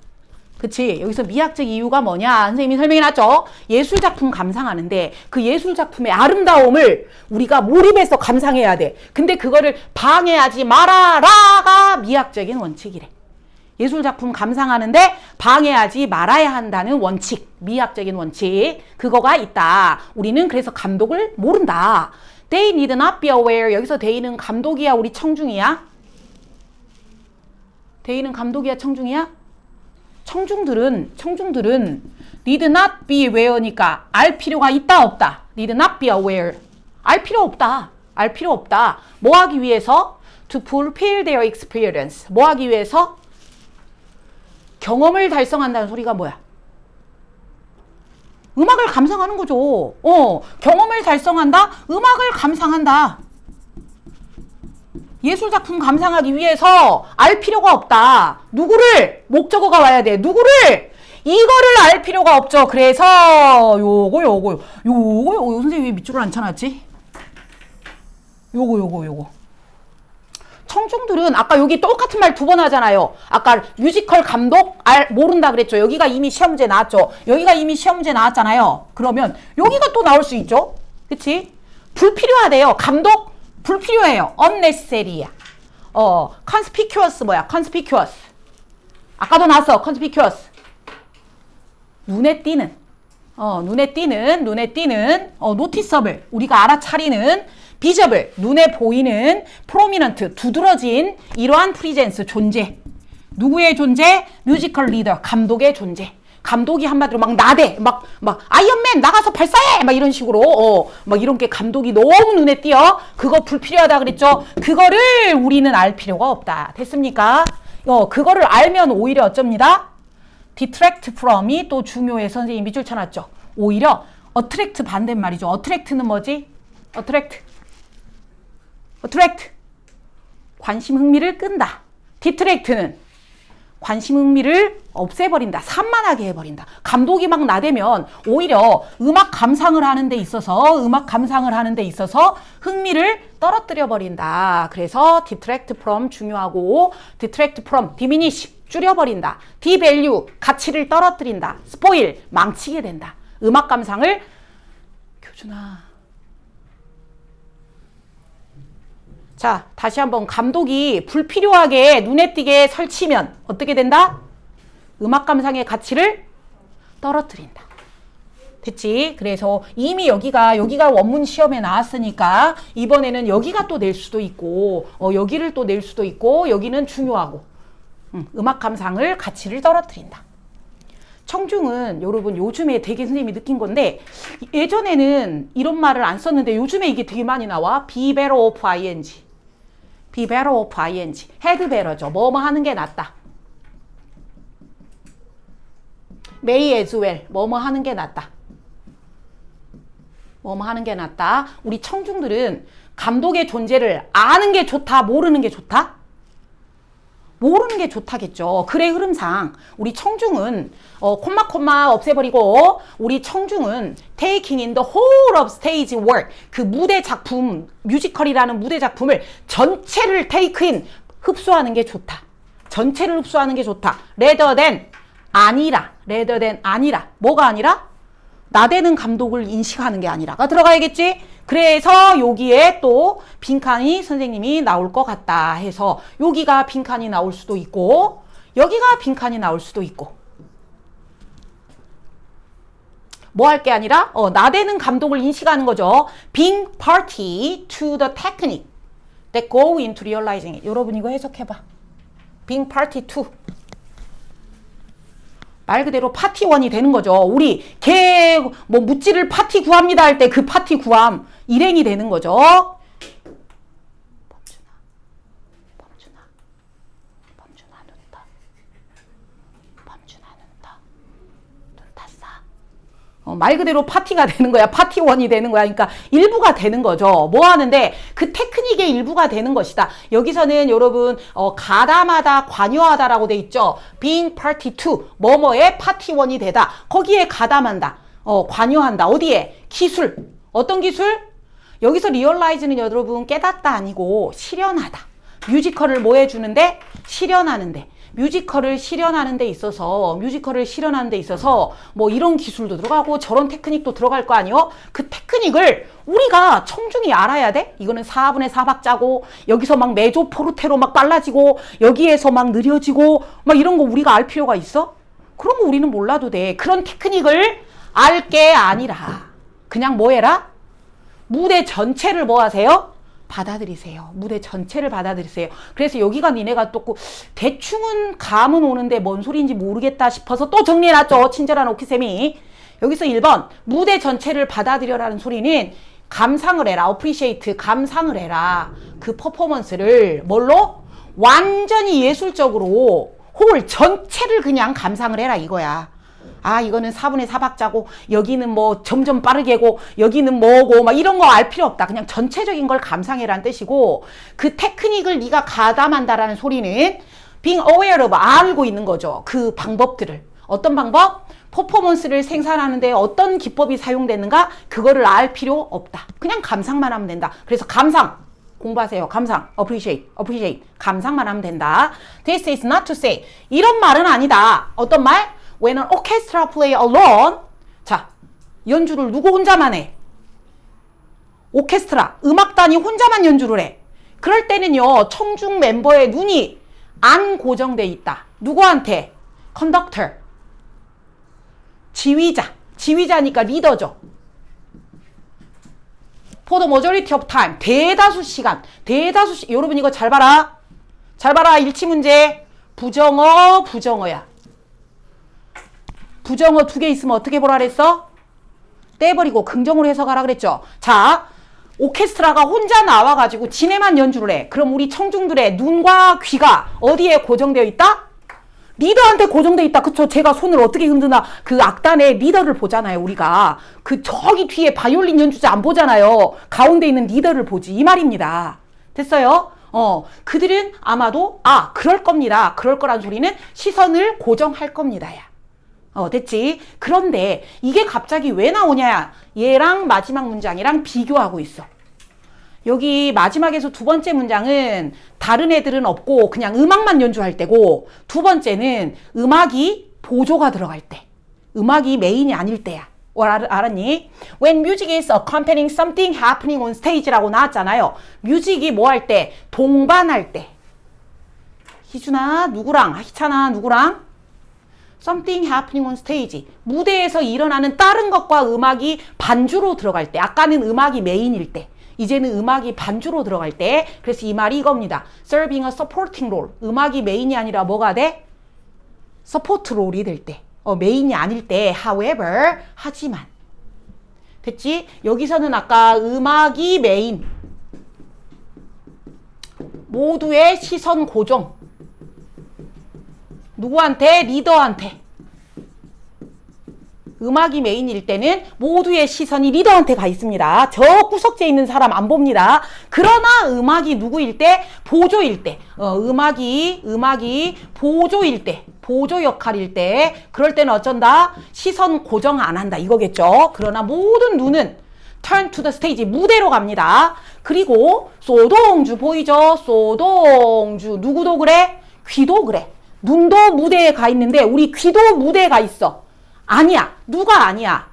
그치? 여기서 미학적 이유가 뭐냐? 선생님이 설명해놨죠? 예술작품 감상하는데 그 예술작품의 아름다움을 우리가 몰입해서 감상해야 돼. 근데 그거를 방해하지 말아라가 미학적인 원칙이래. 예술작품 감상하는데 방해하지 말아야 한다는 원칙, 미학적인 원칙, 그거가 있다. 우리는 그래서 감독을 모른다. They need not be aware. 여기서 they는 감독이야, 우리 청중이야? they는 감독이야, 청중이야? 청중들은 need not be aware니까 알 필요가 있다, 없다? need not be aware. 알 필요 없다. 뭐 하기 위해서? to fulfill their experience. 뭐 하기 위해서? 경험을 달성한다는 소리가 뭐야? 음악을 감상하는 거죠. 경험을 달성한다? 음악을 감상한다. 예술작품 감상하기 위해서 알 필요가 없다. 누구를? 목적어가 와야 돼. 누구를? 이거를 알 필요가 없죠. 그래서 요거 선생님 왜 밑줄을 안 쳐놨지? 요거 청중들은 아까 여기 똑같은 말 두 번 하잖아요. 아까 뮤지컬 감독 모른다 그랬죠. 여기가 이미 시험 문제 나왔죠. 여기가 이미 시험 문제 나왔잖아요. 그러면 여기가 또 나올 수 있죠. 그치? 불필요하대요. 감독 불필요해요. unnecessary야. conspicuous 뭐야? conspicuous. 아까도 나왔어. conspicuous. 눈에 띄는. 눈에 띄는 noticeable. 우리가 알아차리는 visible. 눈에 보이는 prominent. 두드러진 이러한 presence. 존재. 누구의 존재? 뮤지컬 리더. 감독의 존재. 감독이 한마디로 막 나대. 막 아이언맨 나가서 발사해! 막 이런 식으로. 막 이런 게 감독이 너무 눈에 띄어. 그거 불필요하다 그랬죠? 그거를 우리는 알 필요가 없다. 됐습니까? 그거를 알면 오히려 어쩝니다? detract from이 또 중요해. 선생님이 밑줄 쳐놨죠. 오히려 attract 반대말이죠. attract는 뭐지? attract. 관심 흥미를 끈다. detract는 관심 흥미를 없애버린다. 산만하게 해버린다. 감독이 막 나대면 오히려 음악 감상을 하는 데 있어서 흥미를 떨어뜨려 버린다. 그래서 detract from 중요하고 detract from diminish 줄여버린다. devalue 가치를 떨어뜨린다. spoil 망치게 된다. 음악 감상을 교준아. 자, 다시 한번 감독이 불필요하게 눈에 띄게 설치면 어떻게 된다? 음악 감상의 가치를 떨어뜨린다. 됐지? 그래서 이미 여기가 원문 시험에 나왔으니까 이번에는 여기가 또 낼 수도 있고 여기를 또 낼 수도 있고 여기는 중요하고 음악 감상을 가치를 떨어뜨린다. 청중은 여러분 요즘에 되게 선생님이 느낀 건데 예전에는 이런 말을 안 썼는데 요즘에 이게 되게 많이 나와. be better off ing. be better off ing. had better죠. 뭐뭐 하는 게 낫다. may as well. 뭐뭐 하는 게 낫다. 뭐뭐 하는 게 낫다. 우리 청중들은 감독의 존재를 아는 게 좋다, 모르는 게 좋다? 모르는 게 좋다겠죠. 글의 흐름상 우리 청중은 콤마 없애버리고 우리 청중은 taking in the whole of stage work 그 무대 작품, 뮤지컬이라는 무대 작품을 전체를 take in, 흡수하는 게 좋다. 전체를 흡수하는 게 좋다. rather than 아니라. 뭐가 아니라? 나대는 감독을 인식하는 게 아니라가 들어가야겠지? 그래서 여기에 또 빈칸이 선생님이 나올 것 같다 해서 여기가 빈칸이 나올 수도 있고 여기가 빈칸이 나올 수도 있고 뭐 할 게 아니라 나대는 감독을 인식하는 거죠. Being party to the technique that go into realizing it. 여러분 이거 해석해봐. Being party to 말 그대로 파티원이 되는 거죠. 우리 무찌를 파티 구합니다 할 때 그 파티 구함 일행이 되는 거죠. 범준아 눈다. 눈 탔어. 말 그대로 파티가 되는 거야. 파티원이 되는 거야. 그러니까 일부가 되는 거죠. 뭐 하는데 그 테크닉의 일부가 되는 것이다. 여기서는 여러분 가담하다, 관여하다라고 돼 있죠. being party to 뭐뭐의 파티원이 되다. 거기에 가담한다. 관여한다. 어디에? 기술. 어떤 기술? 여기서 realize는 여러분 깨닫다 아니고 실현하다. 뮤지컬을 뭐 해주는데? 실현하는데. 뮤지컬을 실현하는 데 있어서 뭐 이런 기술도 들어가고 저런 테크닉도 들어갈 거 아니요? 그 테크닉을 우리가 청중이 알아야 돼? 이거는 4분의 4박자고 여기서 막 메조포르테로 막 빨라지고 여기에서 막 느려지고 막 이런 거 우리가 알 필요가 있어? 그런 거 우리는 몰라도 돼. 그런 테크닉을 알 게 아니라 그냥 뭐 해라? 무대 전체를 뭐 하세요? 받아들이세요. 무대 전체를 받아들이세요. 그래서 여기가 니네가 또 대충은 감은 오는데 뭔 소리인지 모르겠다 싶어서 또 정리해놨죠. 친절한 오키쌤이. 여기서 1번 무대 전체를 받아들여라는 소리는 감상을 해라. appreciate, 감상을 해라. 그 퍼포먼스를 뭘로? 완전히 예술적으로 홀 전체를 그냥 감상을 해라 이거야. 아, 이거는 4분의 4박자고 여기는 뭐 점점 빠르게고 여기는 뭐고 막 이런 거 알 필요 없다. 그냥 전체적인 걸 감상해라는 뜻이고, 그 테크닉을 네가 가담한다라는 소리는 being aware of, 알고 있는 거죠. 그 방법들을. 어떤 방법? 퍼포먼스를 생산하는데 어떤 기법이 사용되는가? 그거를 알 필요 없다. 그냥 감상만 하면 된다. 그래서 감상 공부하세요. 감상, appreciate, 감상만 하면 된다. This is not to say, 이런 말은 아니다. 어떤 말? When an orchestra play alone, 자, 연주를 누구 혼자만 해? 오케스트라, 음악단이 혼자만 연주를 해. 그럴 때는요, 청중 멤버의 눈이 안 고정돼 있다. 누구한테? 컨덕터, 지휘자니까 리더죠. For the majority of time, 대다수 시간, 여러분 이거 잘 봐라. 잘 봐라, 일치 문제. 부정어야. 부정어 2개 있으면 어떻게 보라 그랬어? 떼버리고 긍정으로 해석하라 그랬죠. 자, 오케스트라가 혼자 나와가지고 지네만 연주를 해. 그럼 우리 청중들의 눈과 귀가 어디에 고정되어 있다? 리더한테 고정되어 있다. 그쵸? 제가 손을 어떻게 흔드나 그 악단의 리더를 보잖아요. 우리가 그 저기 뒤에 바이올린 연주자 안 보잖아요. 가운데 있는 리더를 보지, 이 말입니다. 됐어요? 그들은 아마도 그럴 겁니다. 그럴 거란 소리는 시선을 고정할 겁니다. 야. 됐지? 그런데 이게 갑자기 왜 나오냐? 얘랑 마지막 문장이랑 비교하고 있어. 여기 마지막에서 두 번째 문장은 다른 애들은 없고 그냥 음악만 연주할 때고, 두 번째는 음악이 보조가 들어갈 때, 음악이 메인이 아닐 때야. 알았니? When music is accompanying something happening on stage라고 나왔잖아요. 뮤직이 뭐 할 때? 동반할 때. 희준아 누구랑? 희찬아 누구랑? Something happening on stage. 무대에서 일어나는 다른 것과 음악이 반주로 들어갈 때. 아까는 음악이 메인일 때, 이제는 음악이 반주로 들어갈 때. 그래서 이 말이 이겁니다. Serving a supporting role. 음악이 메인이 아니라 뭐가 돼? 서포트 롤이 될 때. 메인이 아닐 때. However, 하지만. 됐지? 여기서는 아까 음악이 메인. 모두의 시선 고정. 누구한테? 리더한테. 음악이 메인일 때는 모두의 시선이 리더한테 가 있습니다. 저 구석지에 있는 사람 안 봅니다. 그러나 음악이 누구일 때? 보조일 때. 음악이 보조일 때, 보조 역할일 때, 그럴 때는 어쩐다? 시선 고정 안 한다 이거겠죠. 그러나 모든 눈은 turn to the stage, 무대로 갑니다. 그리고 소동주 보이죠? 소동주. 누구도 그래? 귀도 그래. 눈도 무대에 가 있는데 우리 귀도 무대에 가 있어. 아니야. 누가 아니야?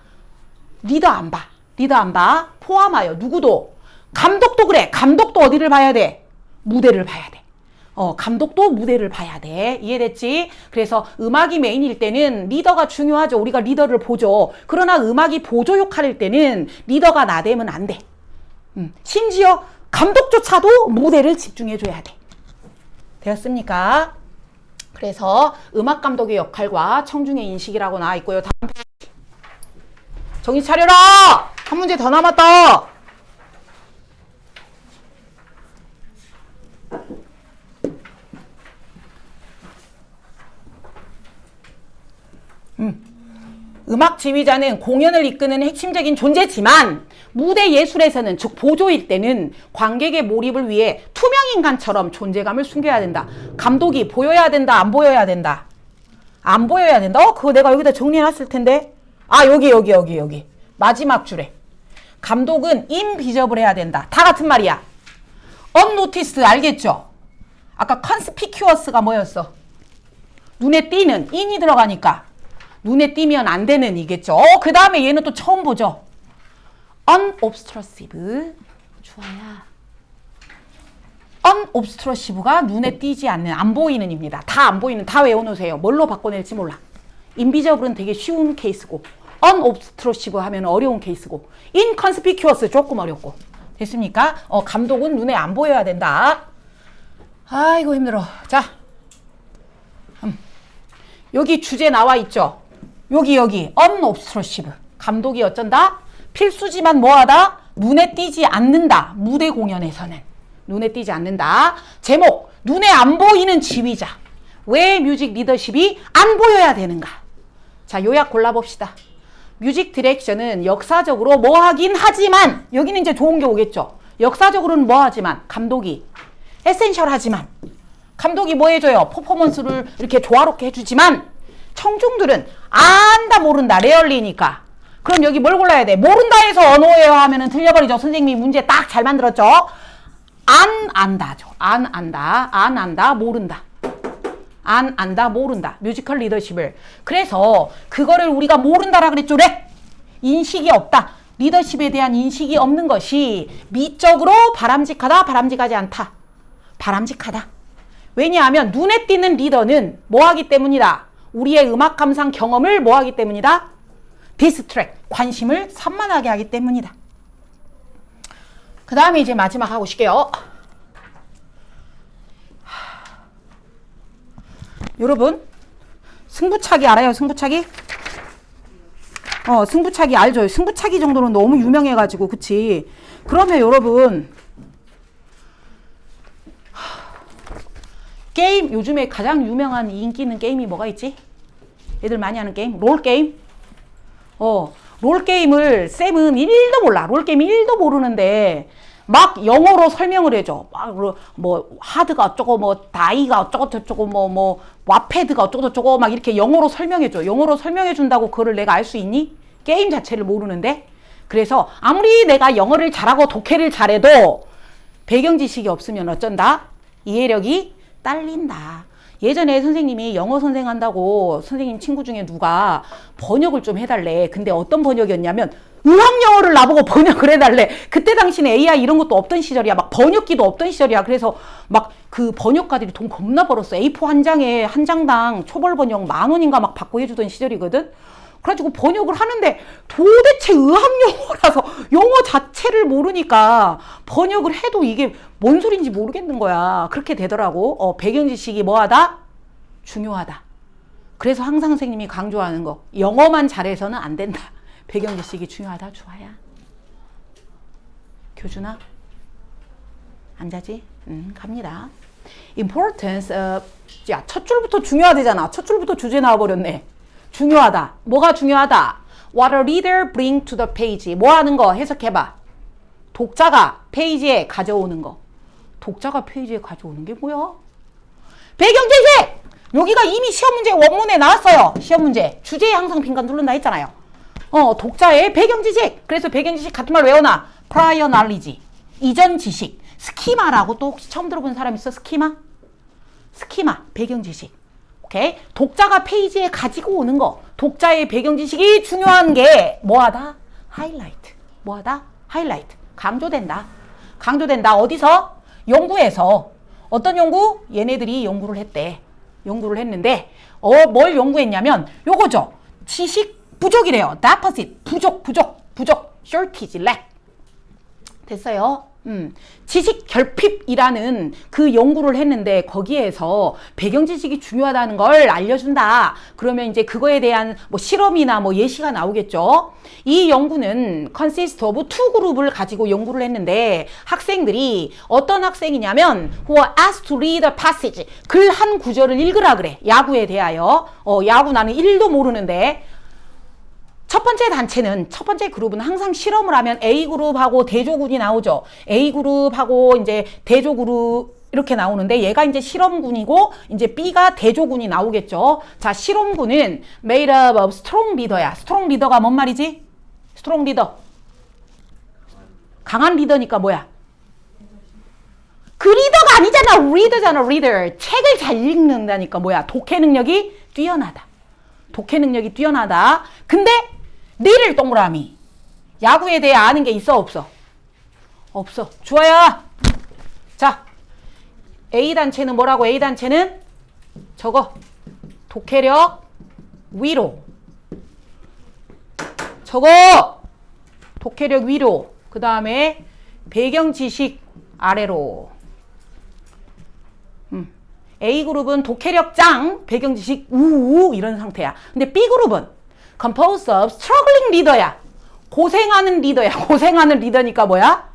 리더 안 봐. 포함하여 누구도. 감독도 그래. 감독도 어디를 봐야 돼? 무대를 봐야 돼. 감독도 무대를 봐야 돼. 이해됐지? 그래서 음악이 메인일 때는 리더가 중요하죠. 우리가 리더를 보죠. 그러나 음악이 보조 역할일 때는 리더가 나대면 안 돼. 심지어 감독조차도 무대를 집중해줘야 돼. 되었습니까? 그래서 음악 감독의 역할과 청중의 인식이라고 나와 있고요. 다음 페이지. 정신 차려라! 한 문제 더 남았다. 음악 지휘자는 공연을 이끄는 핵심적인 존재지만 무대 예술에서는, 즉 보조일 때는 관객의 몰입을 위해 투명인간처럼 존재감을 숨겨야 된다. 감독이 보여야 된다, 안 보여야 된다? 안 보여야 된다. 그거 내가 여기다 정리해놨을 텐데. 여기 마지막 줄에 감독은 인비저블 해야 된다. 다 같은 말이야. unnoticed 알겠죠? 아까 conspicuous가 뭐였어? 눈에 띄는, 인이 들어가니까 눈에 띄면 안 되는 이겠죠. 그 다음에 얘는 또 처음 보죠. unobtrusive. 좋아야. unobtrusive가 눈에 띄지 않는, 안 보이는 입니다. 다 안 보이는, 다 외워놓으세요. 뭘로 바꿔낼지 몰라. invisible은 되게 쉬운 케이스고, unobtrusive 하면 어려운 케이스고, inconspicuous 조금 어렵고. 됐습니까? 감독은 눈에 안 보여야 된다. 아이고 힘들어. 자, 여기 주제 나와 있죠. 여기 unobtrusive. 감독이 어쩐다? 필수지만 뭐하다? 눈에 띄지 않는다. 무대 공연에서는. 눈에 띄지 않는다. 제목, 눈에 안 보이는 지휘자. 왜 뮤직 리더십이 안 보여야 되는가? 자, 요약 골라봅시다. 뮤직 디렉션은 역사적으로 뭐 하긴 하지만, 여기는 이제 좋은 게 오겠죠. 역사적으로는 뭐 하지만, 감독이 에센셜하지만, 감독이 뭐 해줘요? 퍼포먼스를 이렇게 조화롭게 해주지만, 청중들은 안다 모른다 레얼리니까. 그럼 여기 뭘 골라야 돼? 모른다 해서 언어예요 하면은 틀려버리죠. 선생님이 문제 딱 잘 만들었죠. 안 안다죠. 안 안다. 안 안다. 모른다. 안 안다. 모른다. 뮤지컬 리더십을. 그래서 그거를 우리가 모른다라 그랬죠. 인식이 없다. 리더십에 대한 인식이 없는 것이 미적으로 바람직하다. 바람직하지 않다. 바람직하다. 왜냐하면 눈에 띄는 리더는 뭐 하기 때문이다. 우리의 음악 감상 경험을 뭐 하기 때문이다. 디스트랙, 관심을 산만하게 하기 때문이다. 그 다음에 이제 마지막 하고 싶게요. 여러분, 승부차기 알아요? 승부차기? 승부차기 알죠? 승부차기 정도는 너무 유명해가지고, 그치? 그러면 여러분, 게임, 요즘에 가장 유명한 인기 있는 게임이 뭐가 있지? 애들 많이 하는 게임? 롤게임? 롤게임을 쌤은 1도 몰라. 롤게임 1도 모르는데 막 영어로 설명을 해줘. 막 뭐 하드가 어쩌고 뭐 다이가 어쩌고 저쩌고 뭐 와패드가 어쩌고 저쩌고 막 이렇게 영어로 설명해줘. 영어로 설명해 준다고 그거를 내가 알 수 있니? 게임 자체를 모르는데. 그래서 아무리 내가 영어를 잘하고 독해를 잘해도 배경 지식이 없으면 어쩐다? 이해력이 딸린다. 예전에 선생님이 영어 선생 한다고 선생님 친구 중에 누가 번역을 좀 해달래. 근데 어떤 번역이었냐면 의학영어를 나보고 번역을 해달래. 그때 당시는 AI 이런 것도 없던 시절이야. 막 번역기도 없던 시절이야. 그래서 막 그 번역가들이 돈 겁나 벌었어. A4 한 장에 한 장당 초벌 번역 10,000원인가 막 받고 해주던 시절이거든. 그래가지고 번역을 하는데 도대체 의학영어라서 영어 자체를 모르니까 번역을 해도 이게 뭔 소린지 모르겠는 거야. 그렇게 되더라고. 배경 지식이 뭐하다? 중요하다. 그래서 항상 선생님이 강조하는 거. 영어만 잘해서는 안 된다. 배경 지식이 중요하다. 좋아야. 교준아? 안 자지? 갑니다. Importance of, 야, 첫 줄부터 중요하대잖아. 첫 줄부터 주제 나와버렸네. 중요하다. 뭐가 중요하다? What a reader bring to the page. 뭐 하는 거? 해석해봐. 독자가 페이지에 가져오는 거. 독자가 페이지에 가져오는 게 뭐야? 배경지식! 여기가 이미 시험 문제 원문에 나왔어요. 시험 문제. 주제에 항상 빈칸 누른다 했잖아요. 독자의 배경지식. 그래서 배경지식 같은 말 외워놔. prior knowledge. 이전 지식. 스키마라고 또 혹시 처음 들어본 사람 있어? 스키마? 스키마. 배경지식. 오케이? 독자가 페이지에 가지고 오는 거. 독자의 배경 지식이 중요한 게 뭐하다? 하이라이트. 뭐하다? 하이라이트. 강조된다. 강조된다. 어디서? 연구에서. 어떤 연구? 얘네들이 연구를 했대. 연구를 했는데 뭘 연구했냐면 요거죠. 지식 부족이래요. deficit. 부족. shortage, lack. 됐어요? 지식 결핍이라는 그 연구를 했는데 거기에서 배경 지식이 중요하다는 걸 알려준다. 그러면 이제 그거에 대한 뭐 실험이나 뭐 예시가 나오겠죠. 이 연구는 consist of two 그룹을 가지고 연구를 했는데 학생들이 어떤 학생이냐면 who are asked to read a passage. 글 한 구절을 읽으라 그래. 야구에 대하여. 야구 나는 1도 모르는데 첫 번째 단체는, 첫 번째 그룹은 항상 실험을 하면 A그룹하고 대조군이 나오죠. A그룹하고 이제 대조그룹 이렇게 나오는데 얘가 이제 실험군이고 이제 B가 대조군이 나오겠죠. 자, 실험군은 made up of strong leader야. strong leader가 뭔 말이지? strong leader. 강한 리더니까 뭐야? 그 리더가 아니잖아. 리더잖아. 리더. 책을 잘 읽는다니까 뭐야? 독해 능력이 뛰어나다. 독해 능력이 뛰어나다. 근데 니를 동그라미. 야구에 대해 아는 게 있어 없어? 없어. 좋아요. 자, A단체는 뭐라고? A단체는 저거 독해력 위로. 저거 독해력 위로. 그 다음에 배경 지식 아래로. A그룹은 독해력 짱, 배경 지식 우우 이런 상태야. 근데 B그룹은 composed of struggling leader야. 고생하는 리더야. 고생하는 리더니까 뭐야?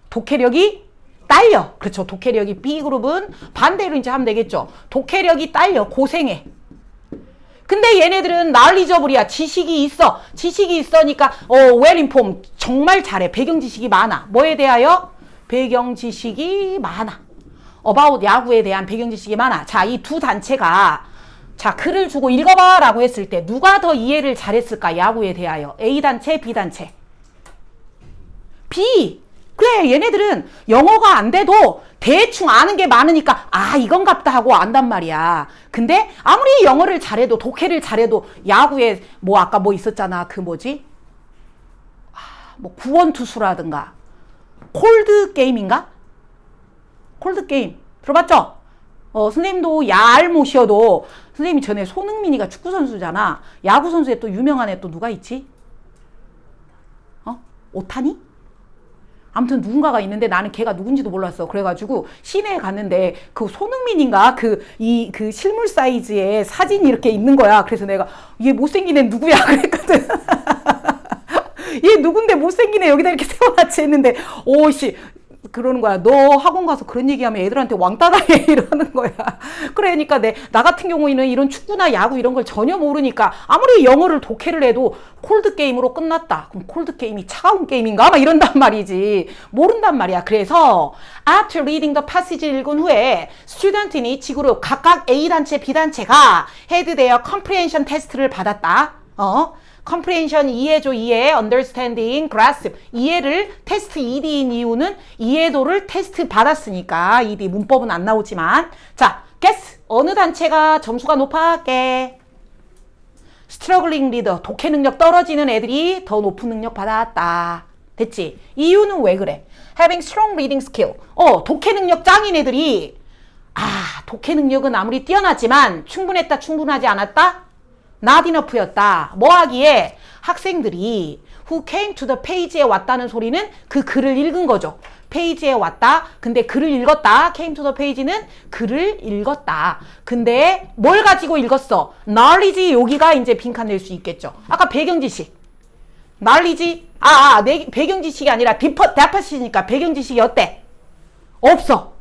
독해력이 딸려. 그렇죠. 독해력이 B그룹은 반대로 이제 하면 되겠죠. 독해력이 딸려. 고생해. 근데 얘네들은 knowledgeable이야. 지식이 있어. 지식이 있으니까 well informed. 정말 잘해. 배경 지식이 많아. 뭐에 대하여? 배경 지식이 많아. about 야구에 대한 배경 지식이 많아. 자, 이 두 단체가 자, 글을 주고 읽어봐 라고 했을 때 누가 더 이해를 잘했을까? 야구에 대하여. A단체, B단체. B. 그래, 얘네들은 영어가 안 돼도 대충 아는 게 많으니까 아, 이건갑다 하고 안단 말이야. 근데 아무리 영어를 잘해도 독해를 잘해도 야구에 뭐 아까 뭐 있었잖아. 그 뭐지? 뭐 구원투수라든가 콜드 게임인가? 콜드 게임 들어봤죠? 선생님도 얄못이어도 선생님이 전에 손흥민이가 축구 선수잖아. 야구 선수에 또 유명한 애 또 누가 있지? 오타니? 아무튼 누군가가 있는데 나는 걔가 누군지도 몰랐어. 그래가지고 시내에 갔는데 그 손흥민인가 그 실물 사이즈의 사진이 이렇게 있는 거야. 그래서 내가 얘 못생긴 애 누구야? 그랬거든. 얘 누군데 못생긴 애 여기다 이렇게 세워놨지 했는데 오씨 그러는 거야. 너 학원 가서 그런 얘기하면 애들한테 왕따 당해 이러는 거야. 그러니까 나 같은 경우에는 이런 축구나 야구 이런 걸 전혀 모르니까 아무리 영어를 독해를 해도 콜드 게임으로 끝났다. 그럼 콜드 게임이 차가운 게임인가? 막 이런단 말이지. 모른단 말이야. 그래서 after reading the passage 읽은 후에 student이 지구로 각각 A단체, B단체가 had their comprehension 테스트를 받았다. comprehension 이해죠. 이해, understanding, grasp 이해를 테스트 ED인 이유는 이해도를 테스트 받았으니까 ED 문법은 안 나오지만 자, guess 어느 단체가 점수가 높았게? struggling reader 독해 능력 떨어지는 애들이 더 높은 능력 받았다. 됐지? 이유는 왜 그래? having strong reading skill 독해 능력 짱인 애들이 독해 능력은 아무리 뛰어나지만 충분했다, 충분하지 않았다? not enough였다. 뭐 하기에? 학생들이 who came to the page에 왔다는 소리는 그 글을 읽은 거죠. 페이지에 왔다. 근데 글을 읽었다. came to the page는 글을 읽었다. 근데 뭘 가지고 읽었어? knowledge 여기가 이제 빈칸 낼 수 있겠죠. 아까 배경 지식. knowledge 배경 지식이 아니라 데파시니까 배경 지식이 어때? 없어.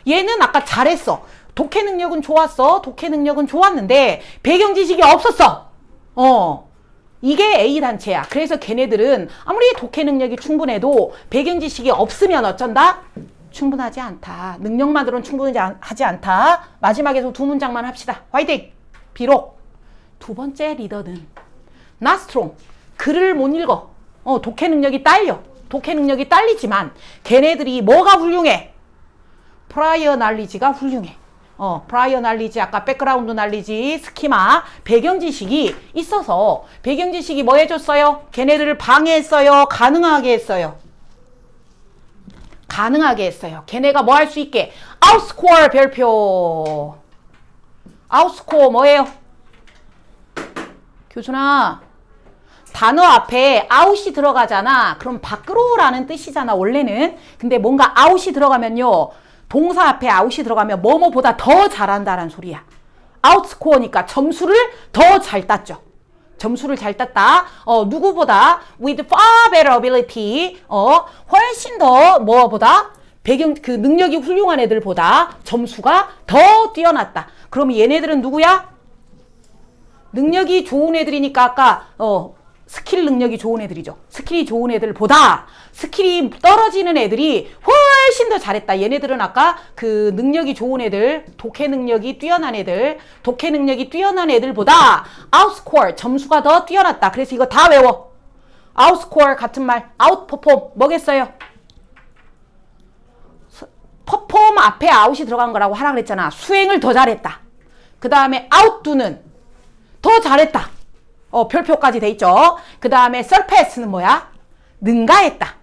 얘는 아까 잘했어. 독해 능력은 좋았어. 독해 능력은 좋았는데 배경 지식이 없었어. 이게 A단체야. 그래서 걔네들은 아무리 독해 능력이 충분해도 배경 지식이 없으면 어쩐다? 충분하지 않다. 능력만으로는 충분하지 않다. 마지막에서 두 문장만 합시다. 화이팅! 비록 두 번째 리더는 not strong. 글을 못 읽어. 독해 능력이 딸려. 독해 능력이 딸리지만 걔네들이 뭐가 훌륭해? prior knowledge가 훌륭해. prior knowledge, 아까 background knowledge, 스키마, 배경 지식이 있어서 배경 지식이 뭐 해줬어요? 걔네들을 방해했어요? 가능하게 했어요? 가능하게 했어요. 걔네가 뭐 할 수 있게? outscore 별표. outscore 뭐예요? 교준아, 단어 앞에 out이 들어가잖아. 그럼 밖으로라는 뜻이잖아, 원래는. 근데 뭔가 out이 들어가면요. 동사 앞에 out이 들어가면 뭐뭐보다 더 잘한다는 소리야. outscore니까 점수를 더 잘 땄죠. 점수를 잘 땄다. 누구보다 with far better ability. 훨씬 더 뭐보다 그 능력이 훌륭한 애들보다 점수가 더 뛰어났다. 그럼 얘네들은 누구야? 능력이 좋은 애들이니까 아까 스킬 능력이 좋은 애들이죠. 스킬이 좋은 애들보다 스킬이 떨어지는 애들이 훨씬 더 잘했다. 얘네들은 아까 그 능력이 좋은 애들, 독해 능력이 뛰어난 애들, 독해 능력이 뛰어난 애들보다 outscore, 점수가 더 뛰어났다. 그래서 이거 다 외워. outscore 같은 말, outperform 뭐겠어요? perform 앞에 out이 들어간 거라고 하라 그랬잖아. 수행을 더 잘했다. 그 다음에 outdo는 더 잘했다. 별표까지 돼 있죠. 그 다음에 surpass는 뭐야? 능가했다.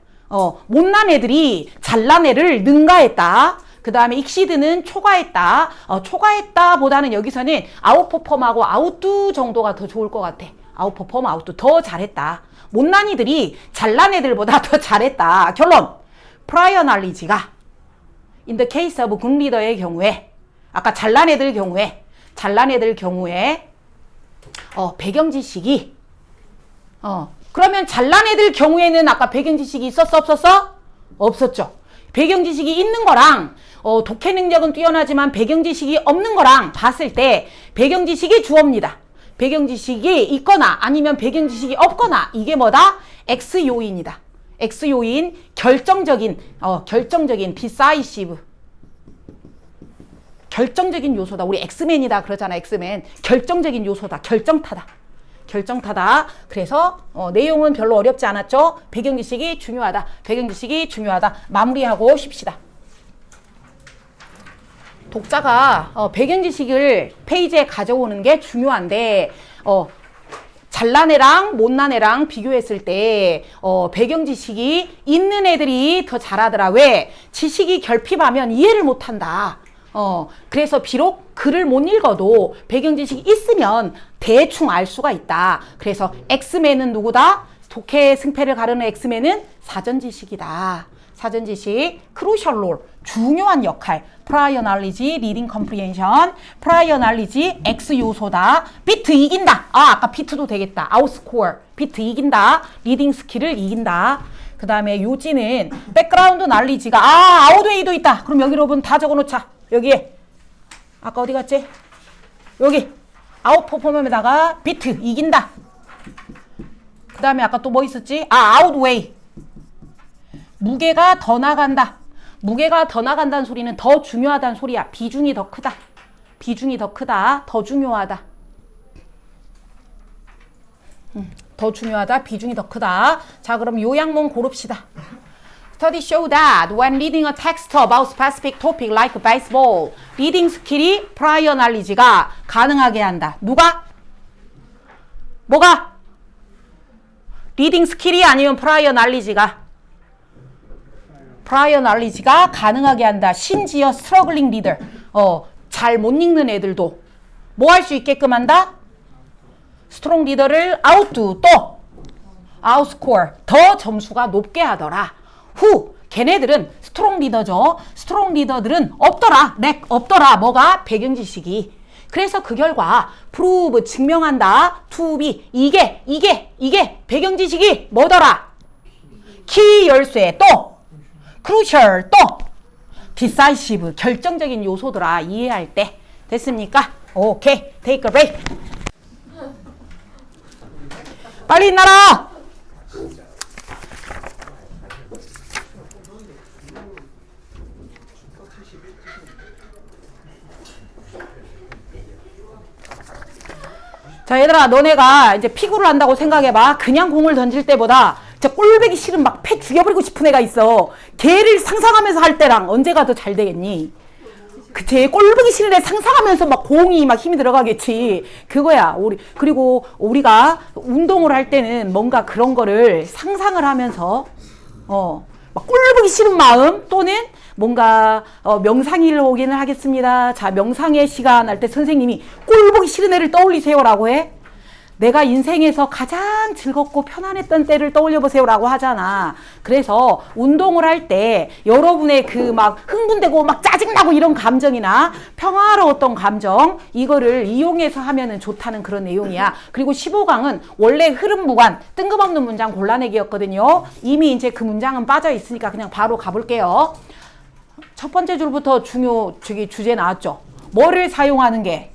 못난 애들이 잘난 애를 능가했다. 그 다음에 exceed는 초과했다. 초과했다 보다는 여기서는 outperform하고 outdo 정도가 더 좋을 것 같아. outperform, outdo 더 잘했다. 못난 이들이 잘난 애들보다 더 잘했다. 결론. prior knowledge가 in the case of good leader의 경우에 아까 잘난 애들 경우에 배경 지식이 그러면 잘난 애들 경우에는 아까 배경 지식이 있었어 없었어? 없었죠. 배경 지식이 있는 거랑 독해 능력은 뛰어나지만 배경 지식이 없는 거랑 봤을 때 배경 지식이 주어입니다. 배경 지식이 있거나 아니면 배경 지식이 없거나 이게 뭐다? X 요인이다. X 요인 결정적인 decisive 결정적인 요소다. 우리 엑스맨이다 그러잖아. 엑스맨 결정적인 요소다. 결정타다. 그래서 내용은 별로 어렵지 않았죠. 배경 지식이 중요하다. 배경 지식이 중요하다. 마무리하고 쉽시다. 독자가 배경 지식을 페이지에 가져오는 게 중요한데 잘난 애랑 못난 애랑 비교했을 때 배경 지식이 있는 애들이 더 잘하더라. 왜? 지식이 결핍하면 이해를 못한다. 그래서 비록 글을 못 읽어도 배경 지식이 있으면 대충 알 수가 있다. 그래서 엑스맨은 누구다? 독해 승패를 가르는 엑스맨은 사전 지식이다. 사전 지식, crucial role, 중요한 역할, prior knowledge, reading comprehension, prior knowledge, X 요소다. 비트 이긴다. 아까 비트도 되겠다. outscore, 비트 이긴다. 리딩 스킬을 이긴다. 그 다음에 요지는 백그라운드 knowledge가 아웃웨이도 있다. 그럼 여기 여러분 다 적어놓자. 여기에 아까 어디 갔지? 여기 아웃 퍼포먼스에다가 비트 이긴다. 그 다음에 아까 또 뭐 있었지? 아웃웨이 무게가 더 나간다. 무게가 더 나간다는 소리는 더 중요하다는 소리야. 비중이 더 크다. 비중이 더 크다. 더 중요하다. 더 중요하다. 비중이 더 크다. 자, 그럼 요약문 고릅시다. Study show that when reading a text about specific topic like baseball, 리딩 스킬이 prior knowledge가 가능하게 한다. 누가? 뭐가? 리딩 스킬이 아니면 prior knowledge가? prior knowledge가 가능하게 한다. 심지어 struggling reader, 잘 못 읽는 애들도 뭐 할 수 있게끔 한다? strong reader를 outdo, 또 outscore, 더 점수가 높게 하더라. 후, 걔네들은 스트롱 리더죠. 스트롱 리더들은 없더라. 없더라. 뭐가? 배경 지식이. 그래서 그 결과 prove, 증명한다. to be, 이게 배경 지식이 뭐더라? 키 열쇠, 또 crucial, 또 decisive, 결정적인 요소더라. 이해할 때. 됐습니까? 오케이. take a break. 빨리 일어나라. 자, 얘들아, 너네가 이제 피구를 한다고 생각해봐. 그냥 공을 던질 때보다 진짜 꼴배기 싫은 막 패 죽여버리고 싶은 애가 있어. 걔를 상상하면서 할 때랑 언제가 더 잘 되겠니? 그치? 꼴배기 싫은 애 상상하면서 막 공이 막 힘이 들어가겠지. 그거야. 그리고 우리가 운동을 할 때는 뭔가 그런 거를 상상을 하면서 막 꼴보기 싫은 마음 또는 뭔가 명상일 오기는 하겠습니다. 자, 명상의 시간 할 때 선생님이 꼴보기 싫은 애를 떠올리세요라고 해. 내가 인생에서 가장 즐겁고 편안했던 때를 떠올려 보세요라고 하잖아. 그래서 운동을 할 때 여러분의 그 막 흥분되고 막 짜증나고 이런 감정이나 평화로웠던 감정, 이거를 이용해서 하면은 좋다는 그런 내용이야. 그리고 15강은 원래 흐름 무관 뜬금없는 문장 골라내기였거든요. 이미 이제 그 문장은 빠져 있으니까 그냥 바로 가볼게요. 첫 번째 줄부터 주제 나왔죠. 뭐를 사용하는 게?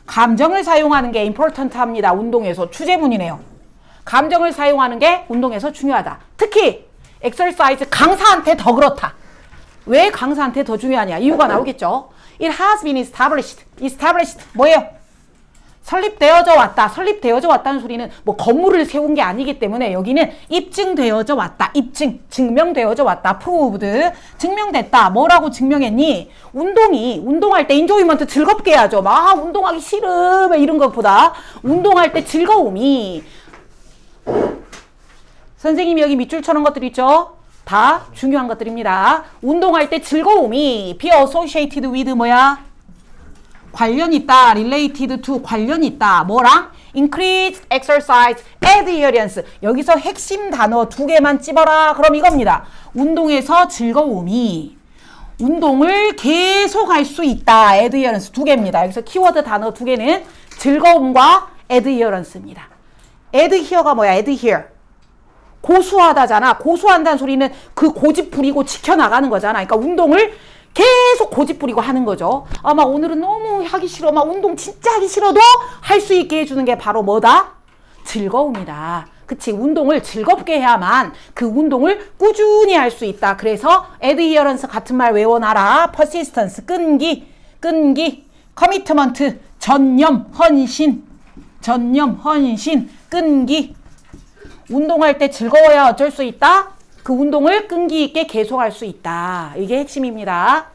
감정을 사용하는 게 important 합니다. 운동에서. 주제문이네요. 감정을 사용하는 게 운동에서 중요하다. 특히 exercise 강사한테 더 그렇다. 왜 강사한테 더 중요하냐? 이유가 나오겠죠. It has been established. established 뭐예요? 설립되어져 왔다. 설립되어져 왔다는 소리는 뭐 건물을 세운 게 아니기 때문에 여기는 입증되어져 왔다. 입증, 증명되어져 왔다. proved, 증명됐다. 뭐라고 증명했니? 운동할 때 enjoyment 즐겁게 해야죠. 막 운동하기 싫음 이런 것보다 운동할 때 즐거움이, 선생님이 여기 밑줄 쳐놓은 것들 있죠? 다 중요한 것들입니다. 운동할 때 즐거움이 be associated with 뭐야? 관련 있다. related to 관련 있다. 뭐랑? increased exercise adherence. 여기서 핵심 단어 2개만 찝어라. 그럼 이겁니다. 운동에서 즐거움이 운동을 계속 할 수 있다. adherence 2개입니다. 여기서 키워드 단어 2개는 즐거움과 adherence입니다. adhere가 뭐야? adhere. 고수하다잖아. 고수한다는 소리는 그 고집 부리고 지켜나가는 거잖아. 그러니까 운동을 계속 고집 부리고 하는 거죠. 아, 막 오늘은 너무 하기 싫어. 막 운동 진짜 하기 싫어도 할 수 있게 해주는 게 바로 뭐다? 즐거움이다. 그치? 운동을 즐겁게 해야만 그 운동을 꾸준히 할 수 있다. 그래서 adherence 같은 말 외워놔라. persistence, 끈기, commitment, 전념, 헌신, 끈기. 운동할 때 즐거워야 어쩔 수 있다? 그 운동을 끈기 있게 계속할 수 있다. 이게 핵심입니다.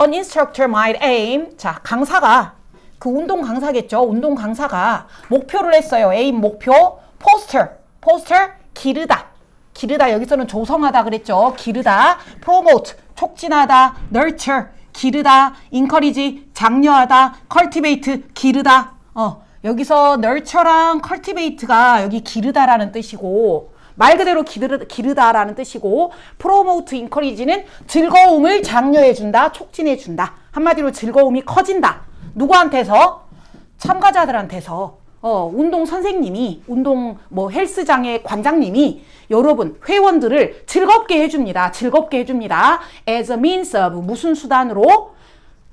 An instructor might aim. 자, 강사가, 그 운동 강사겠죠. 운동 강사가 목표를 했어요. aim 목표. poster, 기르다. 여기서는 조성하다 그랬죠. 기르다. promote, 촉진하다. nurture, 기르다. encourage, 장려하다. cultivate, 기르다. 여기서 nurture랑 cultivate가 여기 기르다라는 뜻이고, 말 그대로 기르다라는 뜻이고, promote, encourage는 즐거움을 장려해준다, 촉진해준다. 한마디로 즐거움이 커진다. 누구한테서? 참가자들한테서. 운동 선생님이, 운동 헬스장의 관장님이 여러분 회원들을 즐겁게 해줍니다. As a means of, 무슨 수단으로?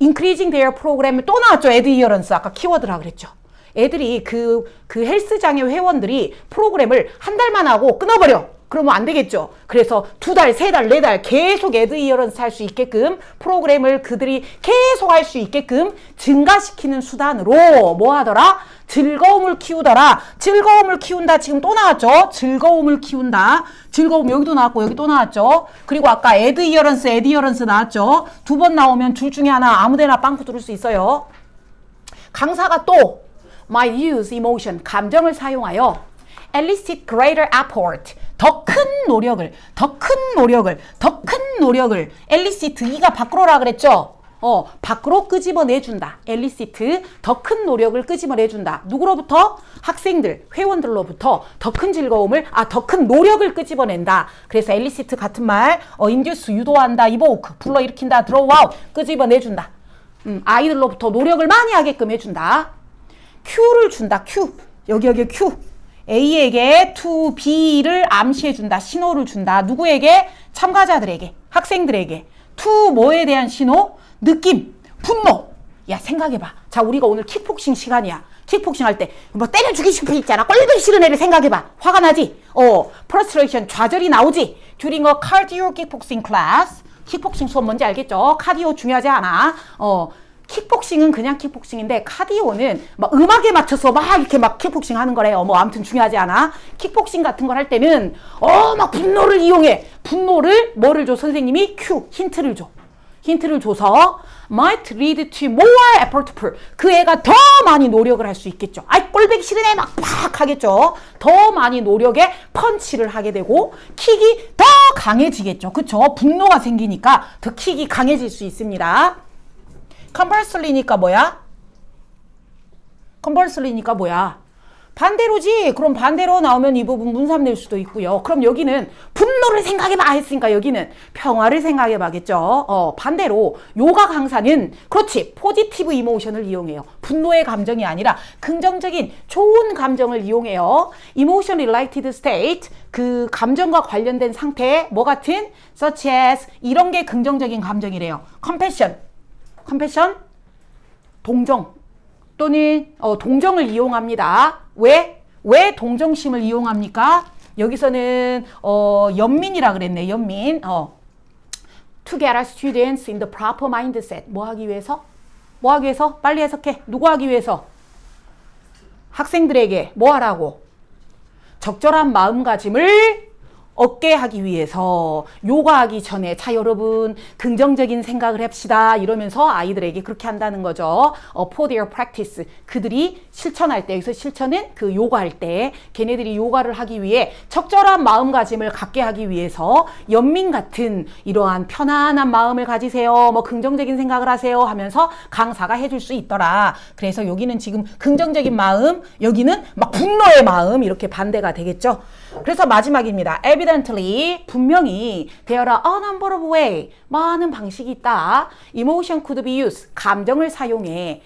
Increasing their program. 또 나왔죠. adherence. 아까 키워드라 그랬죠. 애들이 그 헬스장의 회원들이 프로그램을 한 달만 하고 끊어버려. 그러면 안 되겠죠. 그래서 2달, 3달, 4달 계속 adherence 할 수 있게끔 프로그램을 그들이 계속 할 수 있게끔 증가시키는 수단으로 뭐 하더라? 즐거움을 키우더라. 즐거움을 키운다. 지금 또 나왔죠. 즐거움을 키운다. 즐거움 여기도 나왔고 여기 또 나왔죠. 그리고 아까 adherence 나왔죠. 2번 나오면 둘 중에 하나 아무데나 빵꾸 뚫을 수 있어요. 강사가 또 might use emotion, 감정을 사용하여 elicit greater effort, 더 큰 노력을 elicit, 이가 밖으로라 그랬죠. 밖으로 끄집어내준다. elicit, 더 큰 노력을 끄집어내준다. 누구로부터? 학생들, 회원들로부터 더 큰 즐거움을, 더 큰 노력을 끄집어낸다. 그래서 elicit 같은 말, induce, 유도한다, evoke, 불러일으킨다, draw out, 끄집어내준다. 아이들로부터 노력을 많이 하게끔 해준다. Q를 준다. Q. 여기 Q. A에게 to B를 암시해준다. 신호를 준다. 누구에게? 참가자들에게. 학생들에게. to 뭐에 대한 신호? 느낌. 분노. 야, 생각해봐. 자, 우리가 오늘 킥복싱 시간이야. 킥복싱 할 때 뭐 때려 죽이고 싶어 있잖아. 꼴보기 싫은 애를 생각해봐. 화가 나지? frustration, 좌절이 나오지? During a cardio kickboxing class. 킥복싱 수업 뭔지 알겠죠? 카디오 중요하지 않아. 킥복싱은 그냥 킥복싱인데 카디오는 막 음악에 맞춰서 막 이렇게 막 킥복싱 하는 거래요. 아무튼 중요하지 않아. 킥복싱 같은 걸 할 때는 막 분노를 이용해. 분노를 뭐를 줘? 선생님이 Q, 힌트를 줘서 might lead to more effortful. 그 애가 더 많이 노력을 할 수 있겠죠. 꼴보기 싫은 애 막 하겠죠. 더 많이 노력에 펀치를 하게 되고 킥이 더 강해지겠죠. 그쵸? 분노가 생기니까 더 킥이 강해질 수 있습니다. conversely니까 뭐야? 반대로지. 그럼 반대로 나오면 이 부분 문삼 낼 수도 있고요. 그럼 여기는 분노를 생각해봐 했으니까 여기는 평화를 생각해봐겠죠. 반대로 요가 강사는 그렇지. 포지티브 이모션을 이용해요. 분노의 감정이 아니라 긍정적인 좋은 감정을 이용해요. emotion related state, 그 감정과 관련된 상태 뭐 같은? such as 이런 게 긍정적인 감정이래요. compassion, 동정 또는 동정을 이용합니다. 왜 동정심을 이용합니까? 여기서는 연민이라 그랬네. 연민. To get our students in the proper mindset. 뭐 하기 위해서? 빨리 해석해. 누구 하기 위해서? 학생들에게 뭐 하라고? 적절한 마음가짐을 얻게 하기 위해서 요가하기 전에 자 여러분 긍정적인 생각을 합시다 이러면서 아이들에게 그렇게 한다는 거죠. For their practice, 그들이 실천할 때, 여기서 실천은 그 요가할 때 걔네들이 요가를 하기 위해 적절한 마음가짐을 갖게 하기 위해서 연민 같은 이러한 편안한 마음을 가지세요, 뭐 긍정적인 생각을 하세요 하면서 강사가 해줄 수 있더라. 그래서 여기는 지금 긍정적인 마음, 여기는 막 분노의 마음, 이렇게 반대가 되겠죠. 그래서 마지막입니다. Evidently, 분명히 there are a number of ways, 많은 방식이 있다. Emotion could be used, 감정을 사용해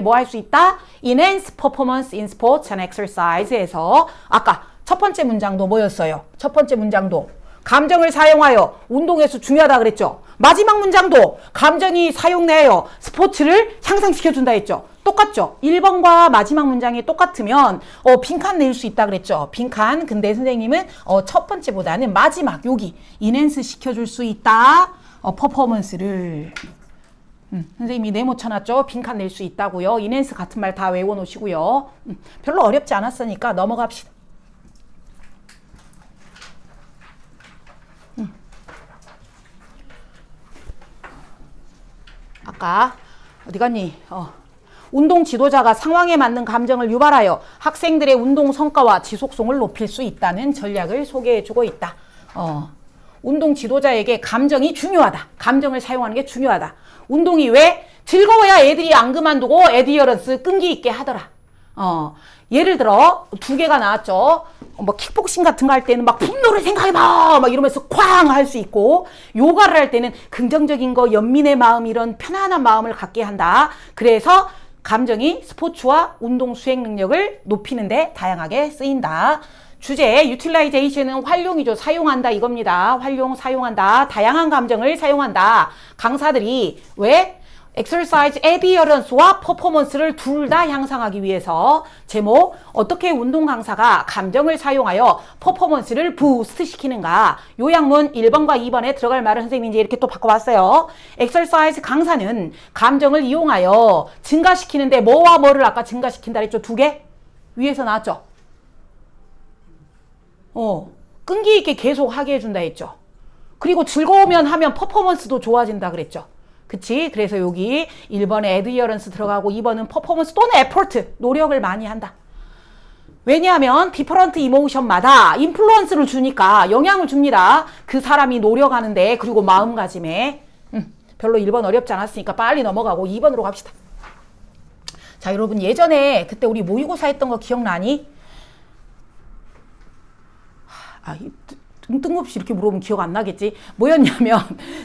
뭐 할 수 있다? Enhance performance in sports and exercise에서 아까 첫 번째 문장도 뭐였어요? 첫 번째 문장도 감정을 사용하여 운동에서 중요하다 그랬죠. 마지막 문장도 감정이 사용되어 스포츠를 향상시켜준다 했죠. 똑같죠? 1번과 마지막 문장이 똑같으면 빈칸 낼 수 있다 그랬죠. 빈칸. 근데 선생님은 첫 번째보다는 마지막 여기 인핸스 시켜줄 수 있다. 퍼포먼스를 선생님이 네모 쳐놨죠. 빈칸 낼 수 있다고요. 인핸스 같은 말 다 외워놓으시고요. 별로 어렵지 않았으니까 넘어갑시다. 아까 어디 갔니? 운동 지도자가 상황에 맞는 감정을 유발하여 학생들의 운동 성과와 지속성을 높일 수 있다는 전략을 소개해주고 있다. 운동 지도자에게 감정이 중요하다. 감정을 사용하는 게 중요하다. 운동이 왜? 즐거워야 애들이 안 그만두고 에디어런스 끈기 있게 하더라. 예를 들어 2개가 나왔죠. 뭐 킥복싱 같은 거 할 때는 막 분노를 생각해봐 막 이러면서 쾅 할 수 있고, 요가를 할 때는 긍정적인 거, 연민의 마음, 이런 편안한 마음을 갖게 한다. 그래서 감정이 스포츠와 운동 수행 능력을 높이는데 다양하게 쓰인다. 주제 유틸라이제이션은 활용이죠. 사용한다 이겁니다. 활용, 사용한다. 다양한 감정을 사용한다. 강사들이 왜? exercise adherence와 퍼포먼스를 둘 다 향상하기 위해서. 제목, 어떻게 운동 강사가 감정을 사용하여 퍼포먼스를 부스트 시키는가. 요약문 1번과 2번에 들어갈 말을 선생님이 이제 이렇게 또 바꿔봤어요. exercise 강사는 감정을 이용하여 증가시키는데 뭐와 뭐를 아까 증가시킨다 했죠? 2개? 위에서 나왔죠? 끈기 있게 계속 하게 해준다 했죠. 그리고 즐거우면 하면 퍼포먼스도 좋아진다 그랬죠. 그치? 그래서 여기 1번에 adherence 들어가고 2번은 퍼포먼스 또는 effort, 노력을 많이 한다. 왜냐하면 different emotion마다 인플루언스를 주니까 영향을 줍니다. 그 사람이 노력하는데, 그리고 마음가짐에. 별로 1번 어렵지 않았으니까 빨리 넘어가고 2번으로 갑시다. 자, 여러분 예전에 그때 우리 모의고사 했던 거 기억나니? 뜬금없이 이렇게 물어보면 기억 안 나겠지? 뭐였냐면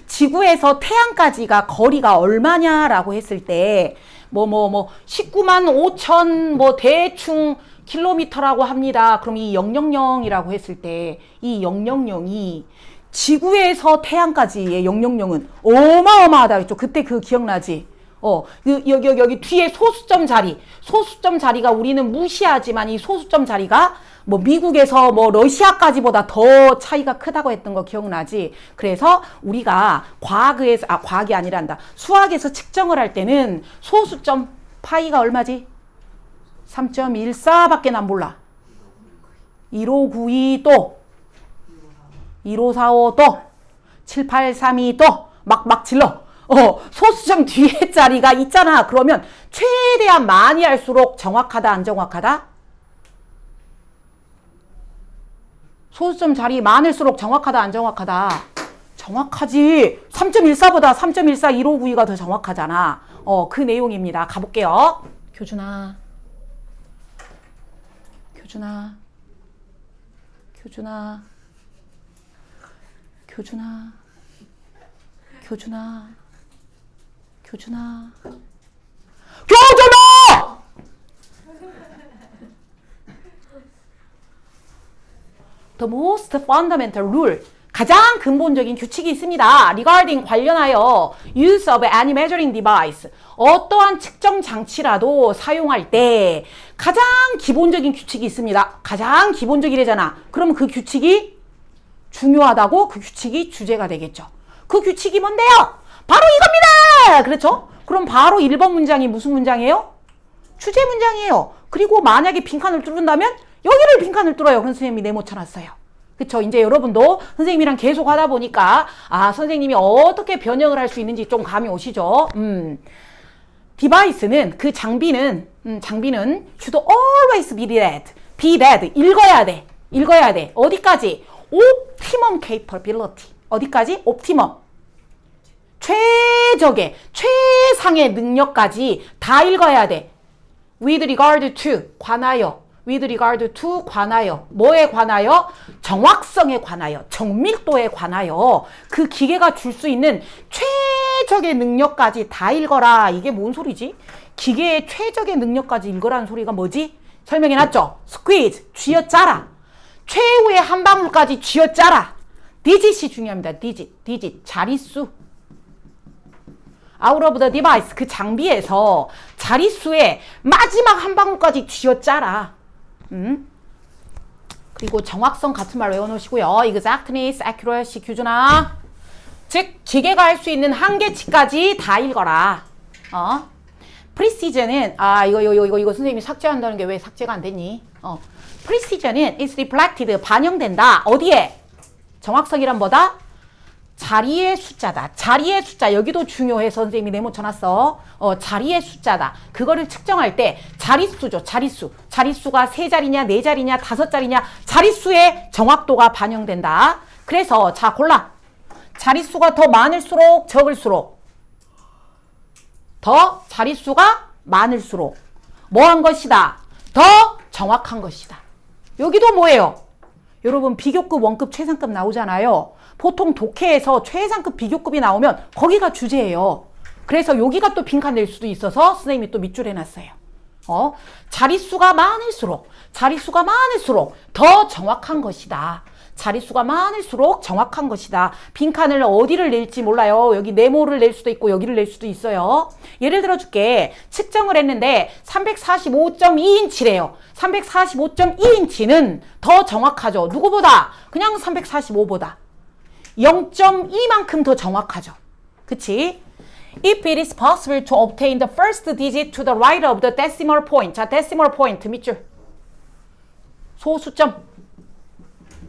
지구에서 태양까지가 거리가 얼마냐라고 했을 때 19만 5천 대충 킬로미터라고 합니다. 그럼 이 000이라고 했을 때 이 000이 지구에서 태양까지의 000은 어마어마하다 그랬죠. 그때 그 기억나지? 여기 뒤에 소수점 자리가 우리는 무시하지만 이 소수점 자리가 미국에서 러시아까지보다 더 차이가 크다고 했던 거 기억나지? 그래서 우리가 과학이 아니란다. 수학에서 측정을 할 때는 소수점 파이가 얼마지? 3.14 밖에 난 몰라. 1592 또 1545 또 7832 또 막 질러. 소수점 뒤에 자리가 있잖아. 그러면 최대한 많이 할수록 정확하다, 안 정확하다? 소수점 자리 많을수록 정확하다, 안 정확하다? 정확하지. 3.14보다 3.14 1592가 더 정확하잖아. 그 내용입니다. 가볼게요. 교준아. The most fundamental rule, 가장 근본적인 규칙이 있습니다. regarding 관련하여 use of any measuring device, 어떠한 측정 장치라도 사용할 때 가장 기본적인 규칙이 있습니다. 가장 기본적이래잖아. 그러면 그 규칙이 중요하다고, 그 규칙이 주제가 되겠죠. 그 규칙이 뭔데요? 바로 이겁니다. 그렇죠? 그럼 바로 1번 문장이 무슨 문장이에요? 주제 문장이에요. 그리고 만약에 빈칸을 뚫는다면 여기를 빈칸을 뚫어요. 그런 선생님이 네모 쳐놨어요. 그쵸? 이제 여러분도 선생님이랑 계속 하다 보니까 선생님이 어떻게 변형을 할 수 있는지 좀 감이 오시죠? 디바이스는, 그 장비는 should always be read. 읽어야 돼. 어디까지? optimum capability. 어디까지? optimum. 최상의 능력까지 다 읽어야 돼. with regard to, 관하여. 뭐에 관하여? 정확성에 관하여, 정밀도에 관하여. 그 기계가 줄 수 있는 최적의 능력까지 다 읽어라. 이게 뭔 소리지? 기계의 최적의 능력까지 읽으라는 소리가 뭐지? 설명해놨죠? squeeze, 쥐어짜라. 최후의 한 방울까지 쥐어짜라. digit이 중요합니다. digit, 자릿수. out of the device, 그 장비에서 자릿수의 마지막 한 방울까지 쥐어짜라. 그리고 정확성 같은 말 외워놓으시고요. exactness, accuracy, 규준화. 즉 기계가 할 수 있는 한계치까지 다 읽어라. precision은 이거 선생님이 삭제한다는 게 왜 삭제가 안 됐니? precision은 is reflected, 반영된다. 어디에? 정확성이란 뭐다? 자리의 숫자다. 자리의 숫자, 여기도 중요해서 선생님이 네모 쳐놨어. 자리의 숫자다. 그거를 측정할 때 자릿수죠. 자릿수. 자릿수가 3자리냐 4자리냐 5자리냐 자릿수의 정확도가 반영된다. 그래서 자 골라. 자릿수가 더 많을수록 적을수록 더 자릿수가 많을수록 뭐한 것이다? 더 정확한 것이다. 여기도 뭐예요? 여러분 비교급, 원급, 최상급 나오잖아요. 보통 독해에서 최상급, 비교급이 나오면 거기가 주제예요. 그래서 여기가 또 빈칸 낼 수도 있어서 선생님이 또 밑줄 해놨어요. 자릿수가 많을수록 더 정확한 것이다. 자릿수가 많을수록 정확한 것이다. 빈칸을 어디를 낼지 몰라요. 여기 네모를 낼 수도 있고 여기를 낼 수도 있어요. 예를 들어 줄게. 측정을 했는데 345.2인치래요. 345.2인치는 더 정확하죠. 누구보다? 그냥 345보다. 0.2만큼 더 정확하죠. 그치? If it is possible to obtain the first digit to the right of the decimal point. 자, decimal point 밑줄.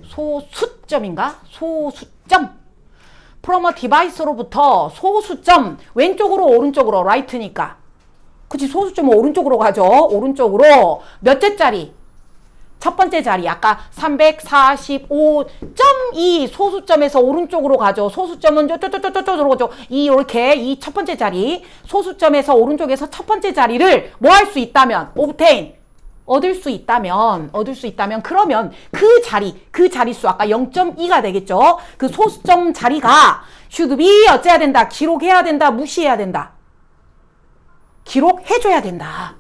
소수점인가? 소수점. From a device로부터 소수점. 왼쪽으로 오른쪽으로 right니까. 그치? 소수점은 오른쪽으로 가죠. 오른쪽으로. 몇째짜리? 첫 번째 자리. 아까 345.2 소수점에서 오른쪽으로 가죠. 소수점은 쪼쪼쪼쪼쪼 가죠. 이렇게 이 첫 번째 자리. 소수점에서 오른쪽에서 첫 번째 자리를 뭐 할 수 있다면? obtain. 얻을 수 있다면 그러면 그 자릿수 아까 0.2가 되겠죠. 그 소수점 자리가 should be 어째야 된다. 기록해야 된다. 무시해야 된다. 기록해줘야 된다.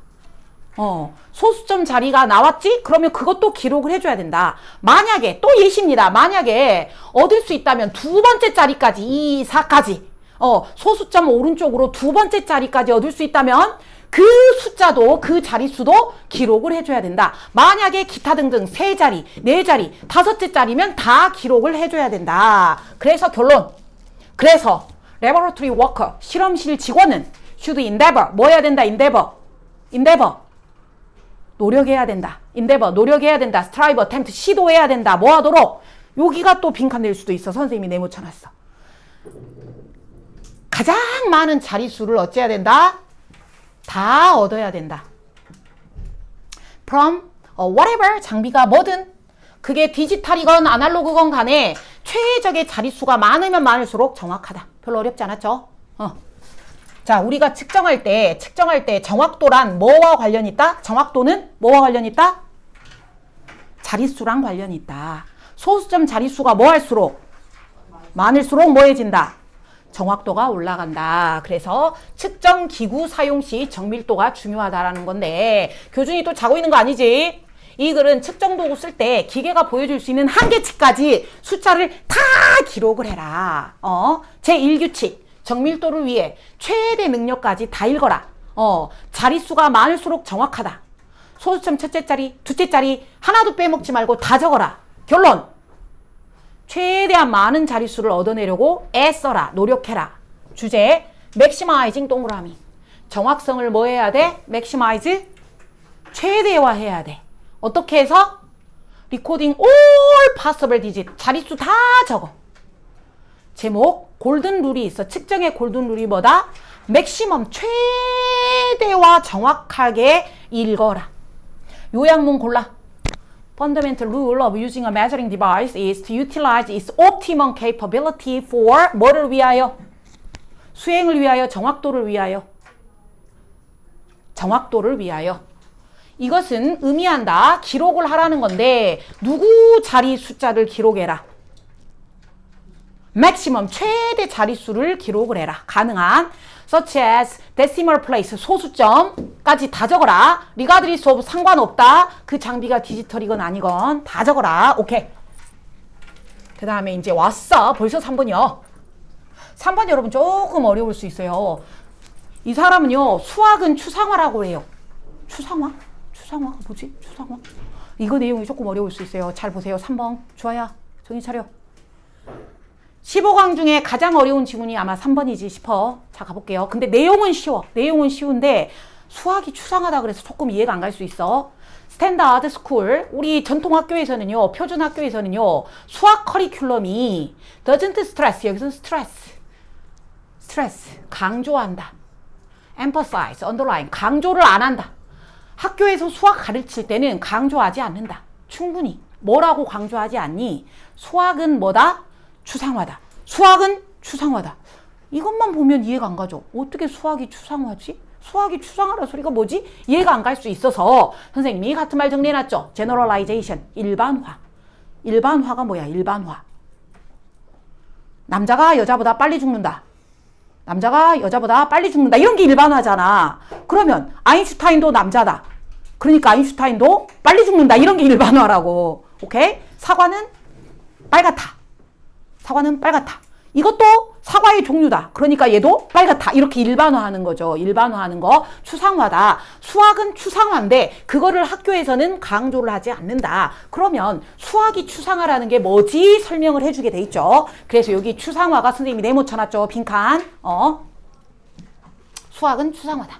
소수점 자리가 나왔지? 그러면 그것도 기록을 해줘야 된다. 만약에 또 예시입니다. 만약에 얻을 수 있다면 두 번째 자리까지 2, 4까지 소수점 오른쪽으로 두 번째 자리까지 얻을 수 있다면 그 숫자도 그 자릿수도 기록을 해줘야 된다. 만약에 기타 등등 3자리, 4자리, 5째 자리면 다 기록을 해줘야 된다. 그래서 결론. 그래서 laboratory worker, 실험실 직원은 should endeavor, 뭐 해야 된다? endeavor. 노력해야 된다. endeavor, 노력해야 된다. strive, attempt, 시도해야 된다. 뭐 하도록? 여기가 또 빈칸 될 수도 있어. 선생님이 네모 쳐놨어. 가장 많은 자릿수를 어째야 된다? 다 얻어야 된다. From whatever, 장비가 뭐든 그게 디지털이건 아날로그건 간에 최적의 자릿수가 많으면 많을수록 정확하다. 별로 어렵지 않았죠? 자, 우리가 측정할 때 정확도란 뭐와 관련이 있다? 정확도는 뭐와 관련이 있다? 자릿수랑 관련이 있다. 소수점 자릿수가 뭐 할수록? 많을수록 뭐해진다? 정확도가 올라간다. 그래서 측정 기구 사용 시 정밀도가 중요하다라는 건데 교준이 또 자고 있는 거 아니지? 이 글은 측정 도구 쓸 때 기계가 보여줄 수 있는 한계치까지 숫자를 다 기록을 해라. 제1규칙. 정밀도를 위해 최대 능력까지 다 읽어라. 자릿수가 많을수록 정확하다. 소수점 첫째 자리, 둘째 자리 하나도 빼먹지 말고 다 적어라. 결론. 최대한 많은 자릿수를 얻어내려고 애써라. 노력해라. 주제. maximizing 동그라미. 정확성을 뭐 해야 돼? maximize. 최대화해야 돼. 어떻게 해서? recording all possible digit. 자릿수 다 적어. 제목. 골든 룰이 있어. 측정의 골든 룰이 뭐다? 맥시멈 최대화 정확하게 읽어라. 요약문 골라. Fundamental rule of using a measuring device is to utilize its optimum capability for 뭐를 위하여? 수행을 위하여, 정확도를 위하여. 정확도를 위하여. 이것은 의미한다. 기록을 하라는 건데 누구 자리 숫자를 기록해라. maximum 최대 자릿수를 기록을 해라. 가능한 such as decimal place 소수점까지 다 적어라. regardless of 상관없다. 그 장비가 디지털이건 아니건 다 적어라. 오케이. 그 다음에 이제 왔어. 벌써 3번이요. 3번 여러분 조금 어려울 수 있어요. 이 사람은요. 수학은 추상화라고 해요. 추상화? 추상화가 뭐지? 추상화? 이거 내용이 조금 어려울 수 있어요. 잘 보세요. 3번. 좋아요. 정신 차려. 15강 중에 가장 어려운 지문이 아마 3번이지 싶어. 자, 가볼게요. 근데 내용은 쉬워. 내용은 쉬운데 수학이 추상하다 그래서 조금 이해가 안 갈 수 있어. 스탠다드 스쿨, 우리 전통 학교에서는요, 표준 학교에서는요, 수학 커리큘럼이 doesn't stress, 여기서는 stress, 강조한다. emphasize, underline, 강조를 안 한다. 학교에서 수학 가르칠 때는 강조하지 않는다. 충분히. 뭐라고 강조하지 않니? 수학은 뭐다? 추상화다. 수학은 추상화다. 이것만 보면 이해가 안 가죠. 어떻게 수학이 추상화지? 수학이 추상화라는 소리가 뭐지? 이해가 안 갈 수 있어서 선생님이 같은 말 정리해놨죠. generalization, 일반화. 일반화가 뭐야? 일반화. 남자가 여자보다 빨리 죽는다. 남자가 여자보다 빨리 죽는다. 이런 게 일반화잖아. 그러면 아인슈타인도 남자다. 그러니까 아인슈타인도 빨리 죽는다. 이런 게 일반화라고. 오케이? 사과는 빨갛다. 사과는 빨갛다. 이것도 사과의 종류다. 그러니까 얘도 빨갛다. 이렇게 일반화하는 거죠. 일반화하는 거. 추상화다. 수학은 추상화인데 그거를 학교에서는 강조를 하지 않는다. 그러면 수학이 추상화라는 게 뭐지? 설명을 해주게 돼 있죠. 그래서 여기 추상화가 선생님이 네모 쳐놨죠. 빈칸. 수학은 추상화다.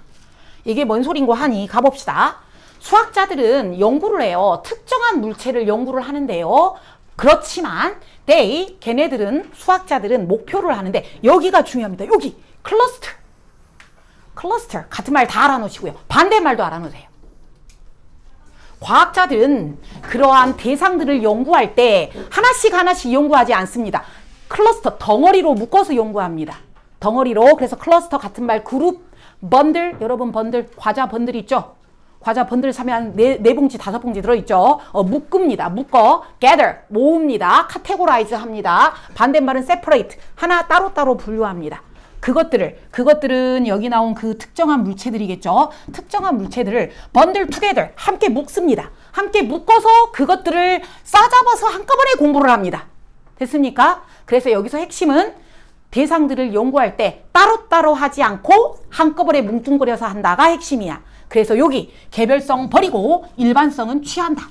이게 뭔 소린고 하니 가봅시다. 수학자들은 연구를 해요. 특정한 물체를 연구를 하는데요. 그렇지만 걔네들은 수학자들은 목표를 하는데 여기가 중요합니다. 여기 클러스터 같은 말 다 알아놓으시고요. 반대말도 알아놓으세요. 과학자들은 그러한 대상들을 연구할 때 하나씩 연구하지 않습니다. 클러스터 덩어리로 묶어서 연구합니다. 덩어리로. 그래서 클러스터 같은 말 그룹 번들 여러분 번들 과자 번들 있죠? 과자 번들 사면 네 봉지, 5봉지 들어있죠. 묶습니다. 묶어. gather. 모읍니다. categorize 합니다. 반대말은 separate. 하나 따로따로 분류합니다. 그것들은 여기 나온 그 특정한 물체들이겠죠. 특정한 물체들을 bundle together. 함께 묶습니다. 함께 묶어서 그것들을 싸잡아서 한꺼번에 공부를 합니다. 됐습니까? 그래서 여기서 핵심은 대상들을 연구할 때 따로따로 하지 않고 한꺼번에 뭉뚱그려서 한다가 핵심이야. 그래서 여기 개별성 버리고 일반성은 취한다.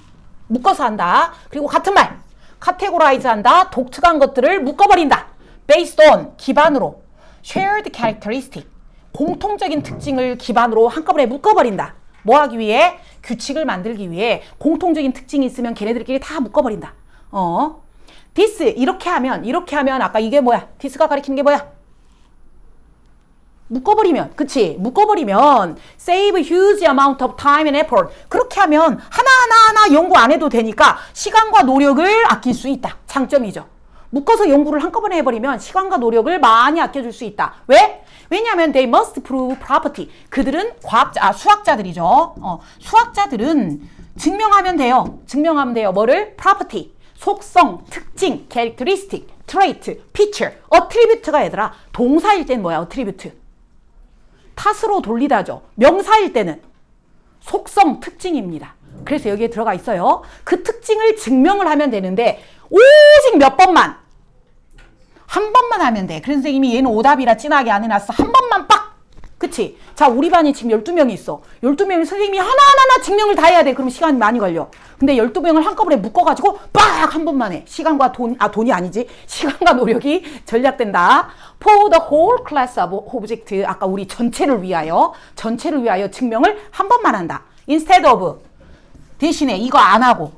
묶어서 한다. 그리고 같은 말 categorize 한다. 독특한 것들을 묶어버린다. based on 기반으로 shared characteristic 공통적인 특징을 기반으로 한꺼번에 묶어버린다. 뭐 하기 위해? 규칙을 만들기 위해 공통적인 특징이 있으면 걔네들끼리 다 묶어버린다. this 이렇게 하면 아까 이게 뭐야? this가 가리키는 게 뭐야? 묶어버리면, 그치? 묶어버리면 save huge amount of time and effort. 그렇게 하면 하나하나 연구 안 해도 되니까 시간과 노력을 아낄 수 있다. 장점이죠. 묶어서 연구를 한꺼번에 해버리면 시간과 노력을 많이 아껴줄 수 있다. 왜? 왜냐하면 they must prove property. 그들은 수학자들이죠. 수학자들은 증명하면 돼요. 뭐를? property. 속성, 특징, characteristic, trait, feature. attribute가 얘들아. 동사일 땐 뭐야? attribute. 탓으로 돌리다죠. 명사일 때는 속성, 특징입니다. 그래서 여기에 들어가 있어요. 그 특징을 증명을 하면 되는데 오직 몇 번만 한 번만 하면 돼. 그래서 선생님이 얘는 오답이라 진하게 안 해놨어. 한 번만 빡! 그치? 자, 우리 반이 지금 12명이 있어. 12명이 선생님이 하나하나 증명을 다 해야 돼. 그럼 시간이 많이 걸려. 근데 12명을 한꺼번에 묶어가지고 빡! 한 번만 해. 시간과 돈이 아니지. 시간과 노력이 절약된다. For the whole class of object. 아까 우리 전체를 위하여 증명을 한 번만 한다. Instead of. 대신에 이거 안 하고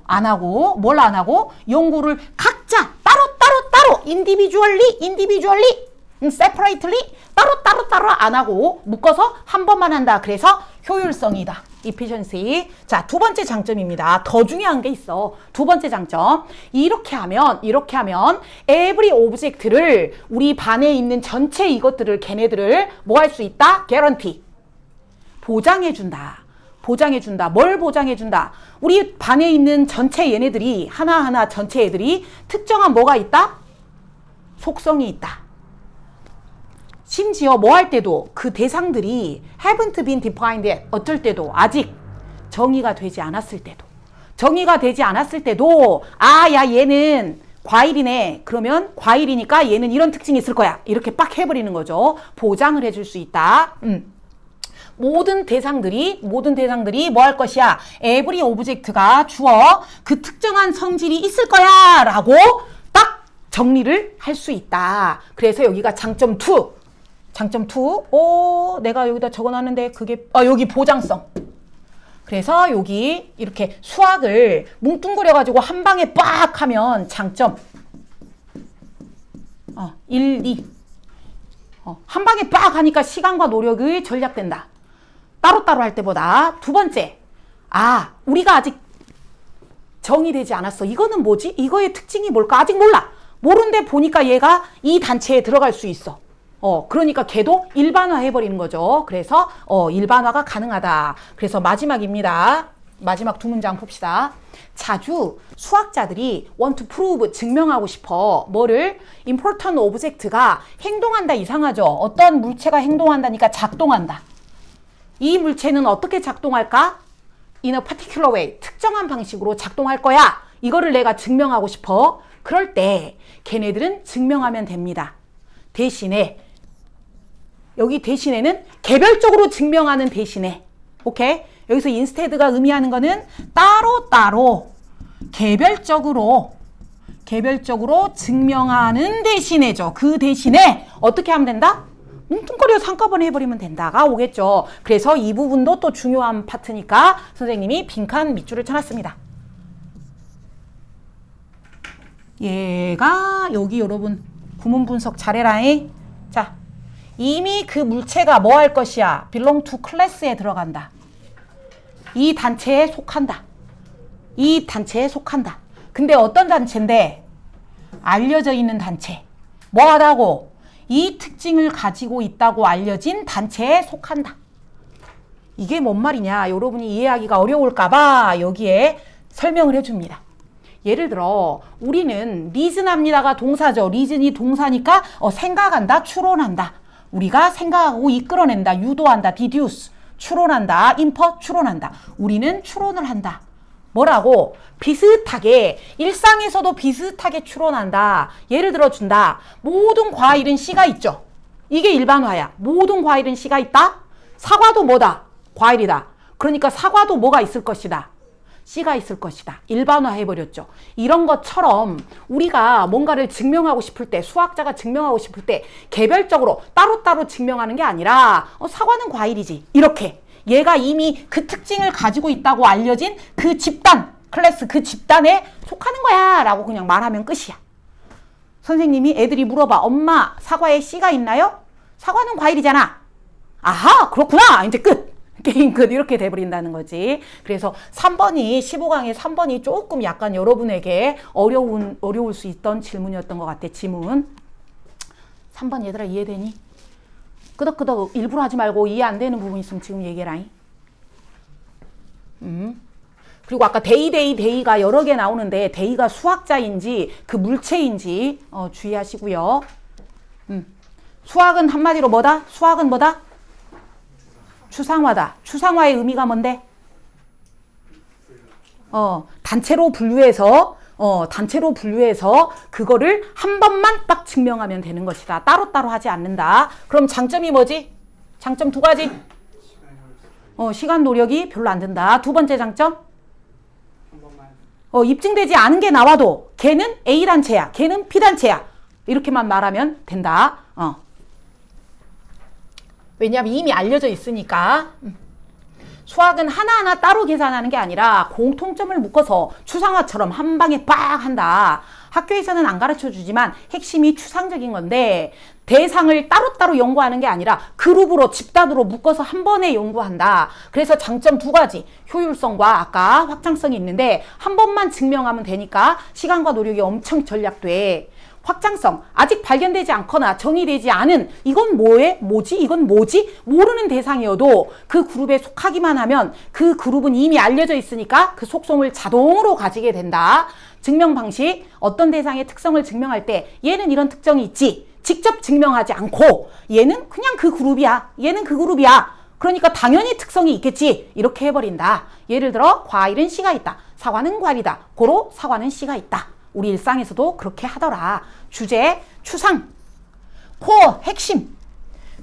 뭘 안 하고 연구를 각자 따로 individually separately 따로 안 하고 묶어서 한 번만 한다. 그래서 효율성이다. efficiency. 자, 두 번째 장점입니다. 더 중요한 게 있어. 두 번째 장점. 이렇게 하면 every object를 우리 반에 있는 전체 이것들을 걔네들을 뭐 할 수 있다? guarantee. 보장해준다. 뭘 보장해준다? 우리 반에 있는 전체 얘네들이 하나하나 전체 애들이 특정한 뭐가 있다? 속성이 있다. 심지어 뭐 할 때도 그 대상들이 haven't been defined yet. 어쩔 때도 아직 정의가 되지 않았을 때도. 정의가 되지 않았을 때도 아, 야 얘는 과일이네. 그러면 과일이니까 얘는 이런 특징이 있을 거야. 이렇게 빡 해버리는 거죠. 보장을 해줄 수 있다. 모든 대상들이 뭐 할 것이야? every object가 주어 그 특정한 성질이 있을 거야 라고 딱 정리를 할 수 있다. 그래서 여기가 장점 2. 장점 2. 내가 여기다 적어놨는데 그게 여기 보장성. 그래서 여기 이렇게 수학을 뭉뚱그려 가지고 한 방에 빡 하면 장점 1, 2. 한 방에 빡 하니까 시간과 노력이 절약된다. 따로따로 할 때보다. 두 번째, 우리가 아직 정의되지 않았어. 이거는 뭐지? 이거의 특징이 뭘까? 아직 몰라. 모르는데 보니까 얘가 이 단체에 들어갈 수 있어. 그러니까 걔도 일반화 해버리는 거죠. 그래서 일반화가 가능하다. 그래서 마지막입니다. 마지막 두 문장 봅시다. 자주 수학자들이 want to prove, 증명하고 싶어. 뭐를? important object가 행동한다. 이상하죠? 어떤 물체가 행동한다니까 작동한다. 이 물체는 어떻게 작동할까? in a particular way. 특정한 방식으로 작동할 거야. 이거를 내가 증명하고 싶어. 그럴 때 걔네들은 증명하면 됩니다. 대신에 여기 대신에는 개별적으로 증명하는 대신에 오케이? 여기서 instead가 의미하는 거는 따로따로 개별적으로 증명하는 대신에죠. 그 대신에 어떻게 하면 된다? 뭉뚱거려서 한꺼번에 해버리면 된다가 오겠죠. 그래서 이 부분도 또 중요한 파트니까 선생님이 빈칸 밑줄을 쳐놨습니다. 얘가 여기 여러분 구문 분석 잘해라잉. 자, 이미 그 물체가 뭐 할 것이야? belong to class에 들어간다. 이 단체에 속한다. 이 단체에 속한다. 근데 어떤 단체인데? 알려져 있는 단체. 뭐 하다고? 이 특징을 가지고 있다고 알려진 단체에 속한다. 이게 뭔 말이냐? 여러분이 이해하기가 어려울까봐 여기에 설명을 해줍니다. 예를 들어 우리는 리즌합니다가 동사죠. 리즌이 동사니까 생각한다, 추론한다. 우리가 생각하고 이끌어낸다, 유도한다, deduce, 추론한다, infer, 추론한다. 우리는 추론을 한다. 뭐라고? 비슷하게, 일상에서도 비슷하게 추론한다. 예를 들어 준다. 모든 과일은 씨가 있죠. 이게 일반화야. 모든 과일은 씨가 있다. 사과도 뭐다? 과일이다. 그러니까 사과도 뭐가 있을 것이다. 씨가 있을 것이다. 일반화 해버렸죠. 이런 것처럼 우리가 뭔가를 증명하고 싶을 때, 수학자가 증명하고 싶을 때 개별적으로 따로따로 증명하는 게 아니라 사과는 과일이지. 이렇게 얘가 이미 그 특징을 가지고 있다고 알려진 그 집단, 클래스 그 집단에 속하는 거야 라고 그냥 말하면 끝이야. 선생님이 애들이 물어봐. 엄마, 사과에 씨가 있나요? 사과는 과일이잖아. 아하, 그렇구나. 이제 끝. 게임 끝. 이렇게 돼버린다는 거지. 그래서 3번이 15강의 3번이 조금 약간 여러분에게 어려울 수 있던 질문이었던 것 같아. 지문 3번 얘들아 이해되니? 끄덕끄덕 일부러 하지 말고 이해 안 되는 부분 있으면 지금 얘기해라잉. 그리고 아까 데이가 여러 개 나오는데 데이가 수학자인지 그 물체인지 주의하시고요. 수학은 한마디로 뭐다? 수학은 뭐다? 추상화다. 추상화의 의미가 뭔데? 단체로 분류해서 그거를 한 번만 딱 증명하면 되는 것이다. 따로따로 하지 않는다. 그럼 장점이 뭐지? 장점 두 가지. 시간 노력이 별로 안 든다. 두 번째 장점? 입증되지 않은 게 나와도 걔는 A단체야. 걔는 B단체야. 이렇게만 말하면 된다. 왜냐하면 이미 알려져 있으니까. 수학은 하나하나 따로 계산하는 게 아니라 공통점을 묶어서 추상화처럼 한 방에 빡 한다. 학교에서는 안 가르쳐 주지만 핵심이 추상적인 건데 대상을 따로따로 연구하는 게 아니라 그룹으로 집단으로 묶어서 한 번에 연구한다. 그래서 장점 두 가지. 효율성과 아까 확장성이 있는데 한 번만 증명하면 되니까 시간과 노력이 엄청 절약돼. 확장성, 아직 발견되지 않거나 정의되지 않은 이건 뭐지? 이건 뭐지? 모르는 대상이어도 그 그룹에 속하기만 하면 그 그룹은 이미 알려져 있으니까 그 속성을 자동으로 가지게 된다. 증명 방식, 어떤 대상의 특성을 증명할 때 얘는 이런 특성이 있지. 직접 증명하지 않고 얘는 그냥 그 그룹이야. 얘는 그 그룹이야. 그러니까 당연히 특성이 있겠지. 이렇게 해버린다. 예를 들어 과일은 씨가 있다. 사과는 과일이다. 고로 사과는 씨가 있다. 우리 일상에서도 그렇게 하더라. 주제, 추상, 코어, 핵심,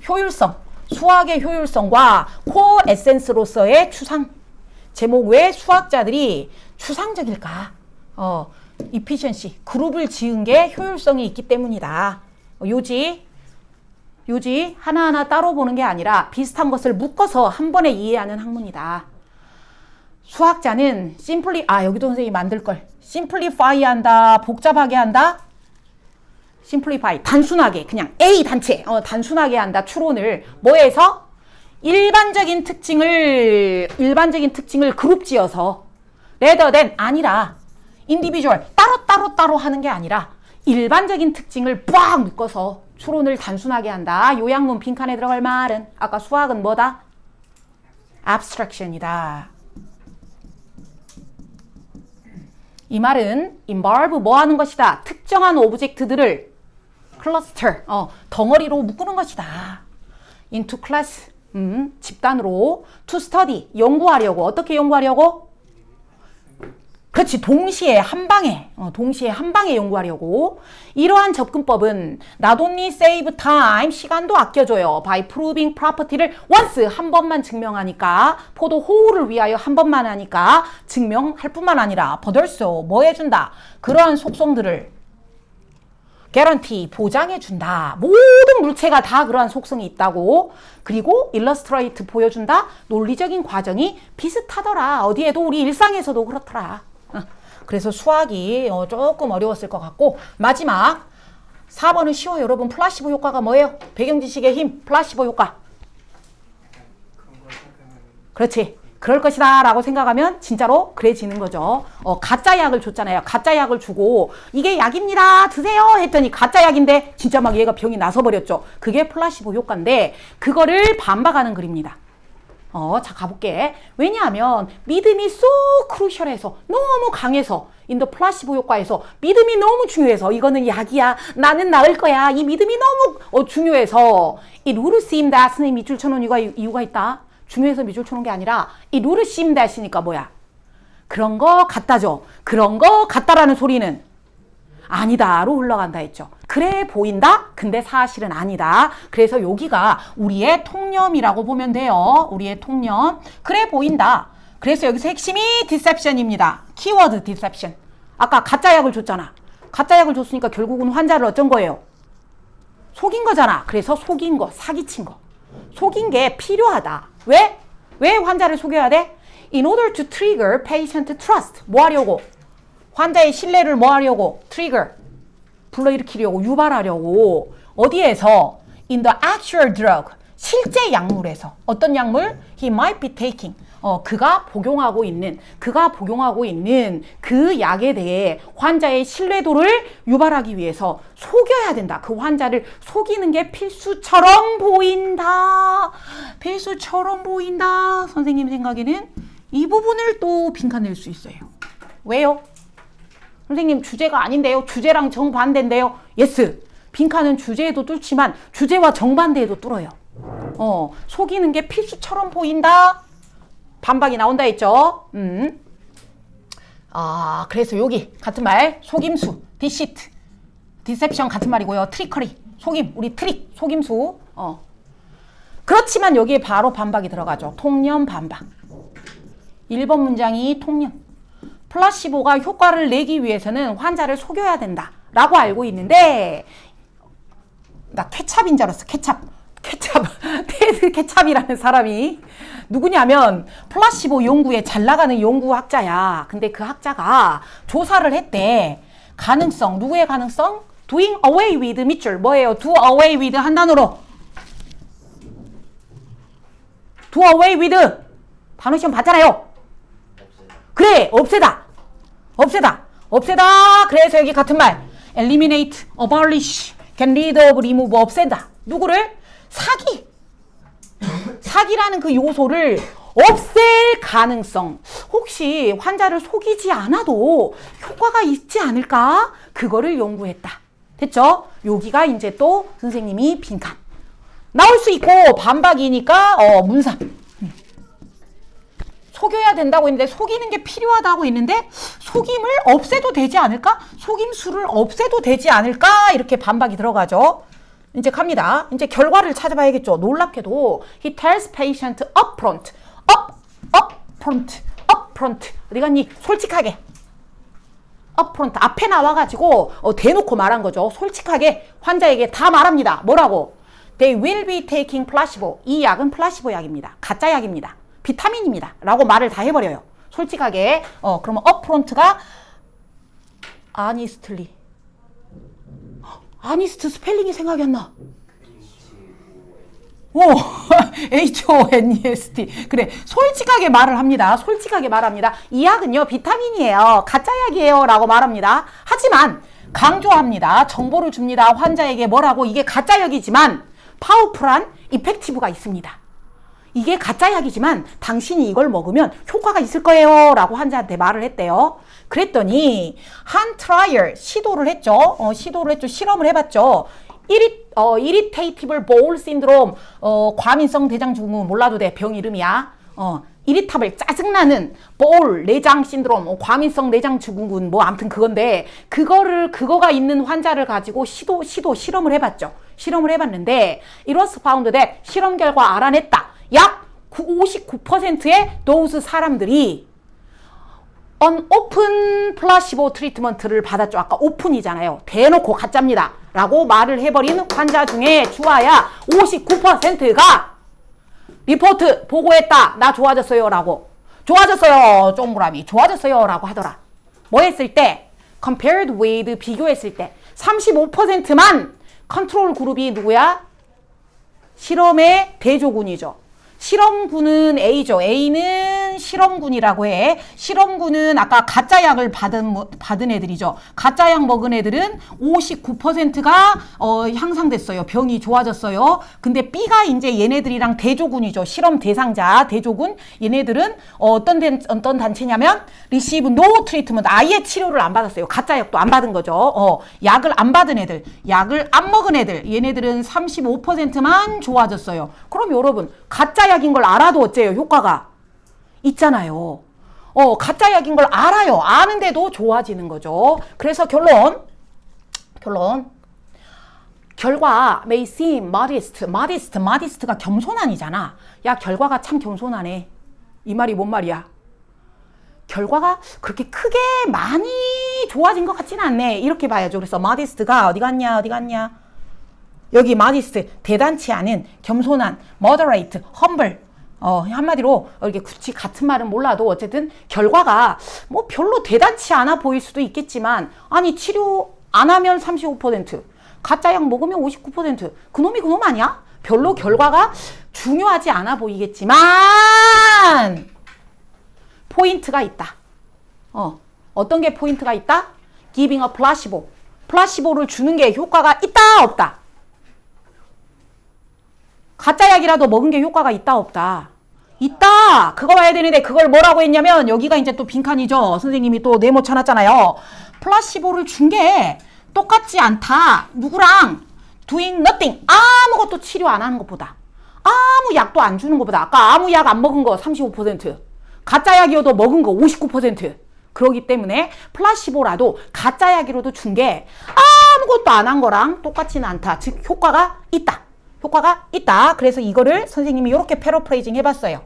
효율성, 수학의 효율성과 코어 에센스로서의 추상. 제목 왜 수학자들이 추상적일까? efficiency, 그룹을 지은 게 효율성이 있기 때문이다. 요지 하나하나 따로 보는 게 아니라 비슷한 것을 묶어서 한 번에 이해하는 학문이다. 수학자는 여기도 선생님이 만들걸. simplify 한다, 복잡하게 한다. simplify, 단순하게, 그냥 A 단체, 단순하게 한다. 추론을 뭐해서? 일반적인 특징을 그룹 지어서 rather than 아니라 individual, 따로 하는 게 아니라 일반적인 특징을 빡 묶어서 추론을 단순하게 한다. 요약문 빈칸에 들어갈 말은 아까 수학은 뭐다? abstraction이다. 이 말은 involve 뭐 하는 것이다? 특정한 오브젝트들을 cluster, 덩어리로 묶는 것이다. into class, 집단으로 to study, 연구하려고. 어떻게 연구하려고? 그렇지. 동시에 한 방에 연구하려고. 이러한 접근법은 not only save time, 시간도 아껴줘요. by proving property를 once, 한 번만 증명하니까, for the whole를 위하여 한 번만 하니까 증명할 뿐만 아니라 but also 뭐 해준다? 그러한 속성들을 guarantee, 보장해준다. 모든 물체가 다 그러한 속성이 있다고. 그리고 illustrate, 보여준다. 논리적인 과정이 비슷하더라. 어디에도 우리 일상에서도 그렇더라. 그래서 수학이 조금 어려웠을 것 같고, 마지막 4번은 쉬워요. 여러분, 플라시보 효과가 뭐예요? 배경 지식의 힘, 플라시보 효과. 그렇지. 그럴 것이다 라고 생각하면 진짜로 그래지는 거죠. 가짜 약을 줬잖아요. 가짜 약을 주고 이게 약입니다. 드세요 했더니 가짜 약인데 진짜 막 얘가 병이 나서버렸죠. 그게 플라시보 효과인데 그거를 반박하는 글입니다. 자, 가볼게. 왜냐하면 믿음이 so crucial해서, 너무 강해서, in the 플라시보 효과에서 믿음이 너무 중요해서, 이거는 약이야, 나는 나을 거야, 이 믿음이 너무 중요해서 it would seem that, 선생님 밑줄 쳐놓은 이유가 있다. 중요해서 밑줄 쳐놓은 게 아니라 it would seem that이니까 뭐야? 그런 거 같다죠. 그런 거 같다라는 소리는 아니다로 흘러간다 했죠. 그래 보인다? 근데 사실은 아니다. 그래서 여기가 우리의 통념이라고 보면 돼요. 우리의 통념. 그래 보인다. 그래서 여기서 핵심이 deception입니다. 키워드 deception. 아까 가짜 약을 줬잖아. 가짜 약을 줬으니까 결국은 환자를 어쩐 거예요? 속인 거잖아. 그래서 속인 거, 사기친 거. 속인 게 필요하다. 왜? 왜 환자를 속여야 돼? In order to trigger patient trust. 뭐 하려고? 환자의 신뢰를 뭐 하려고? 트리거. 불러일으키려고, 유발하려고. 어디에서? In the actual drug. 실제 약물에서. 어떤 약물? He might be taking. 그가 복용하고 있는 그 약에 대해 환자의 신뢰도를 유발하기 위해서 속여야 된다. 그 환자를 속이는 게 필수처럼 보인다. 필수처럼 보인다. 선생님 생각에는 이 부분을 또 빈칸 낼 수 있어요. 왜요? 선생님 주제가 아닌데요. 주제랑 정반대인데요. 예스. 빈칸은 주제에도 뚫지만 주제와 정반대에도 뚫어요. 속이는 게 필수처럼 보인다. 반박이 나온다 했죠. 그래서 여기 같은 말 속임수, deceit, deception 같은 말이고요. trickery, 속임, 우리 트릭, 속임수. 그렇지만 여기에 바로 반박이 들어가죠. 통념 반박. 1번 문장이 통념. 플라시보가 효과를 내기 위해서는 환자를 속여야 된다 라고 알고 있는데, 나 케찹인 줄 알았어. 케찹 테드 케찹이라는 사람이 누구냐면 플라시보 연구에 잘 나가는 연구학자야. 근데 그 학자가 조사를 했대. 가능성, 누구의 가능성? doing away with 밑줄 뭐예요? do away with 한 단어로 do away with 단어 시험 봤잖아요. 그래, 없애다. 그래서 여기 같은 말 eliminate, abolish, get rid of, remove, 없앤다. 누구를? 사기. 사기라는 그 요소를 없앨 가능성. 혹시 환자를 속이지 않아도 효과가 있지 않을까? 그거를 연구했다. 됐죠? 여기가 이제 또 선생님이 빈칸. 나올 수 있고 반박이니까 문상. 속여야 된다고 했는데 속이는 게 필요하다고 했는데 속임을 없애도 되지 않을까? 속임수를 없애도 되지 않을까? 이렇게 반박이 들어가죠. 이제 갑니다. 이제 결과를 찾아봐야겠죠. 놀랍게도 he tells patient upfront. upfront. 어디 갔니? 솔직하게. upfront. 앞에 나와가지고 대놓고 말한 거죠. 솔직하게 환자에게 다 말합니다. 뭐라고? They will be taking placebo. 이 약은 플라시보 약입니다. 가짜 약입니다. 비타민입니다. 라고 말을 다 해버려요. 솔직하게. 그러면 upfront가 honestly. honest 스펠링이 생각이 안 나. HONEST. 그래. 솔직하게 말을 합니다. 솔직하게 말합니다. 이 약은요, 비타민이에요. 가짜 약이에요. 라고 말합니다. 하지만, 강조합니다. 정보를 줍니다. 환자에게 뭐라고? 이게 가짜 약이지만, 파워풀한 이펙티브가 있습니다. 이게 가짜 약이지만, 당신이 이걸 먹으면 효과가 있을 거예요. 라고 환자한테 말을 했대요. 그랬더니, 한 트라이얼, 시도를 했죠. 실험을 해봤죠. irritable bowel syndrome, 과민성 대장증후군 몰라도 돼. 병 이름이야. irritable, 짜증나는 bowel, 내장 신드롬, 과민성 내장증후군, 뭐 아무튼 그건데, 그거가 있는 환자를 가지고 실험을 해봤죠. 실험을 해봤는데, it was found that 실험 결과 알아냈다. 약 59%의 those 사람들이 open 플라시보 트리트먼트를 받았죠. 아까 오픈이잖아요. 대놓고 가짜입니다. 라고 말을 해버린 환자 중에 주아야 59%가 리포트 보고했다. 나 좋아졌어요. 라고. 좋아졌어요. 동그라미. 좋아졌어요. 라고 하더라. 뭐 했을 때? compared with 비교했을 때 35%만 컨트롤 그룹이 누구야? 실험의 대조군이죠. 실험군은 A는 실험군이라고 해. 실험군은 아까 가짜 약을 받은 애들이죠. 가짜 약 먹은 애들은 59%가 향상됐어요. 병이 좋아졌어요. 근데 B가 이제 얘네들이랑 대조군이죠. 실험 대상자 대조군. 얘네들은 어떤 단체냐면 receive no treatment. 아예 치료를 안 받았어요. 가짜 약도 안 받은 거죠. 약을 안 받은 애들, 약을 안 먹은 애들. 얘네들은 35%만 좋아졌어요. 그럼 여러분 가짜 약인 걸 알아도 어째요? 효과가 있잖아요. 가짜 약인 걸 알아요. 아는데도 좋아지는 거죠. 그래서 결론. 결과 may seem modest가 겸손한이잖아. 야, 결과가 참 겸손하네. 이 말이 뭔 말이야? 결과가 그렇게 크게 많이 좋아진 것 같지는 않네. 이렇게 봐야죠. 그래서 modest가 어디 갔냐? 여기 modest, 대단치 않은, 겸손한, moderate, humble. 한마디로 이렇게 굳이 같은 말은 몰라도 어쨌든 결과가 뭐 별로 대단치 않아 보일 수도 있겠지만, 아니 치료 안 하면 35%, 가짜 약 먹으면 59%. 그놈이 그놈 아니야? 별로 결과가 중요하지 않아 보이겠지만 포인트가 있다. 어떤 게 포인트가 있다? giving a placebo. 플라시보를 주는 게 효과가 있다 없다? 가짜 약이라도 먹은 게 효과가 있다 없다? 있다. 그거 봐야 되는데 그걸 뭐라고 했냐면 여기가 이제 또 빈칸이죠. 선생님이 또 네모 쳐놨잖아요. 플라시보를 준 게 똑같지 않다. 누구랑? doing nothing. 아무것도 치료 안 하는 것보다. 아무 약도 안 주는 것보다. 아까 아무 약 안 먹은 거 35%. 가짜 약이어도 먹은 거 59%. 그러기 때문에 플라시보라도 가짜 약이라도 준 게 아무것도 안 한 거랑 똑같지는 않다. 즉 효과가 있다. 그래서 이거를 선생님이 이렇게 패러프레이징 해봤어요.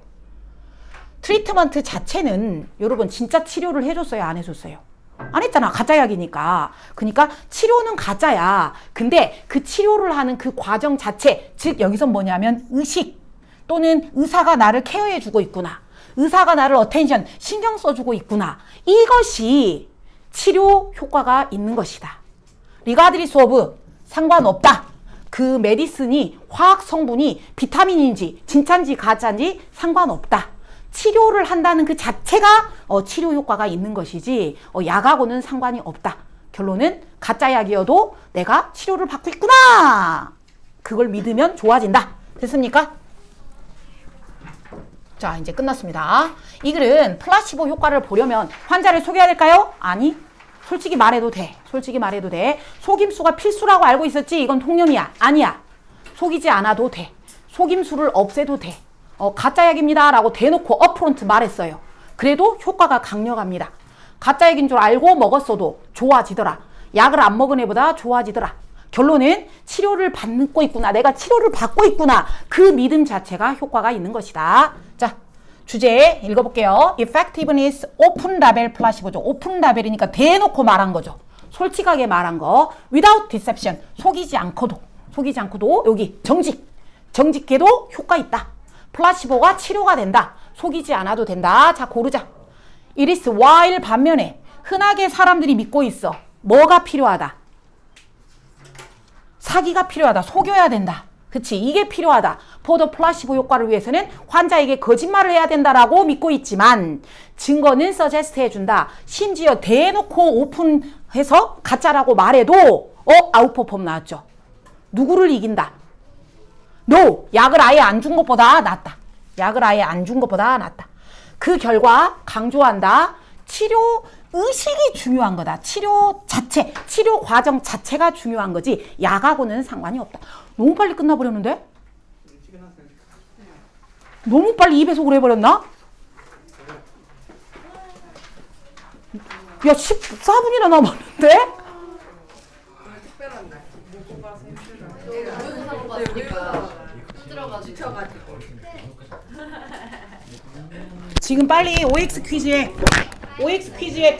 트리트먼트 자체는 여러분 진짜 치료를 해줬어요? 안 해줬어요? 안 했잖아. 가짜 약이니까. 그러니까 치료는 가짜야. 근데 그 치료를 하는 그 과정 자체, 즉 여기서 뭐냐면 의식 또는 의사가 나를 케어해주고 있구나. 의사가 나를 어텐션, 신경 써주고 있구나. 이것이 치료 효과가 있는 것이다. 리가드리스 오브 상관없다. 그 메디슨이 화학 성분이 비타민인지 진짜인지 가짜인지 상관없다. 치료를 한다는 그 자체가 치료 효과가 있는 것이지 약하고는 상관이 없다. 결론은 가짜 약이어도 내가 치료를 받고 있구나. 그걸 믿으면 좋아진다. 됐습니까? 자, 이제 끝났습니다. 이 글은 플라시보 효과를 보려면 환자를 속여야 될까요? 아니, 솔직히 말해도 돼. 솔직히 말해도 돼. 속임수가 필수라고 알고 있었지? 이건 통념이야. 아니야. 속이지 않아도 돼. 속임수를 없애도 돼. 가짜 약입니다 라고 대놓고 업프론트 말했어요. 그래도 효과가 강력합니다. 가짜 약인 줄 알고 먹었어도 좋아지더라. 약을 안 먹은 애보다 좋아지더라. 결론은 치료를 받고 있구나. 내가 치료를 받고 있구나. 그 믿음 자체가 효과가 있는 것이다. 자, 주제 읽어볼게요. Effectiveness 오픈 라벨 플라시보죠. 오픈 라벨이니까 대놓고 말한 거죠. 솔직하게 말한 거. Without deception. 속이지 않고도 여기 정직해도 효과 있다. 플라시보가 치료가 된다. 속이지 않아도 된다. 자, 고르자. It is while 반면에 흔하게 사람들이 믿고 있어. 뭐가 필요하다? 사기가 필요하다. 속여야 된다. 그치? 이게 필요하다. For the 플라시보 효과를 위해서는 환자에게 거짓말을 해야 된다라고 믿고 있지만 증거는 suggest 해준다. 심지어 대놓고 오픈해서 가짜라고 말해도 아웃퍼폼 나왔죠. 누구를 이긴다? No! 약을 아예 안 준 것보다 낫다. 약을 아예 안 준 것보다 낫다. 그 결과 강조한다. 치료 의식이 중요한 거다. 치료 자체, 치료 과정 자체가 중요한 거지 약하고는 상관이 없다. 너무 빨리 끝나버렸는데? 너무 빨리 2배속으로 해버렸나? 야, 14분이나 남았는데? 지금 빨리 OX 퀴즈에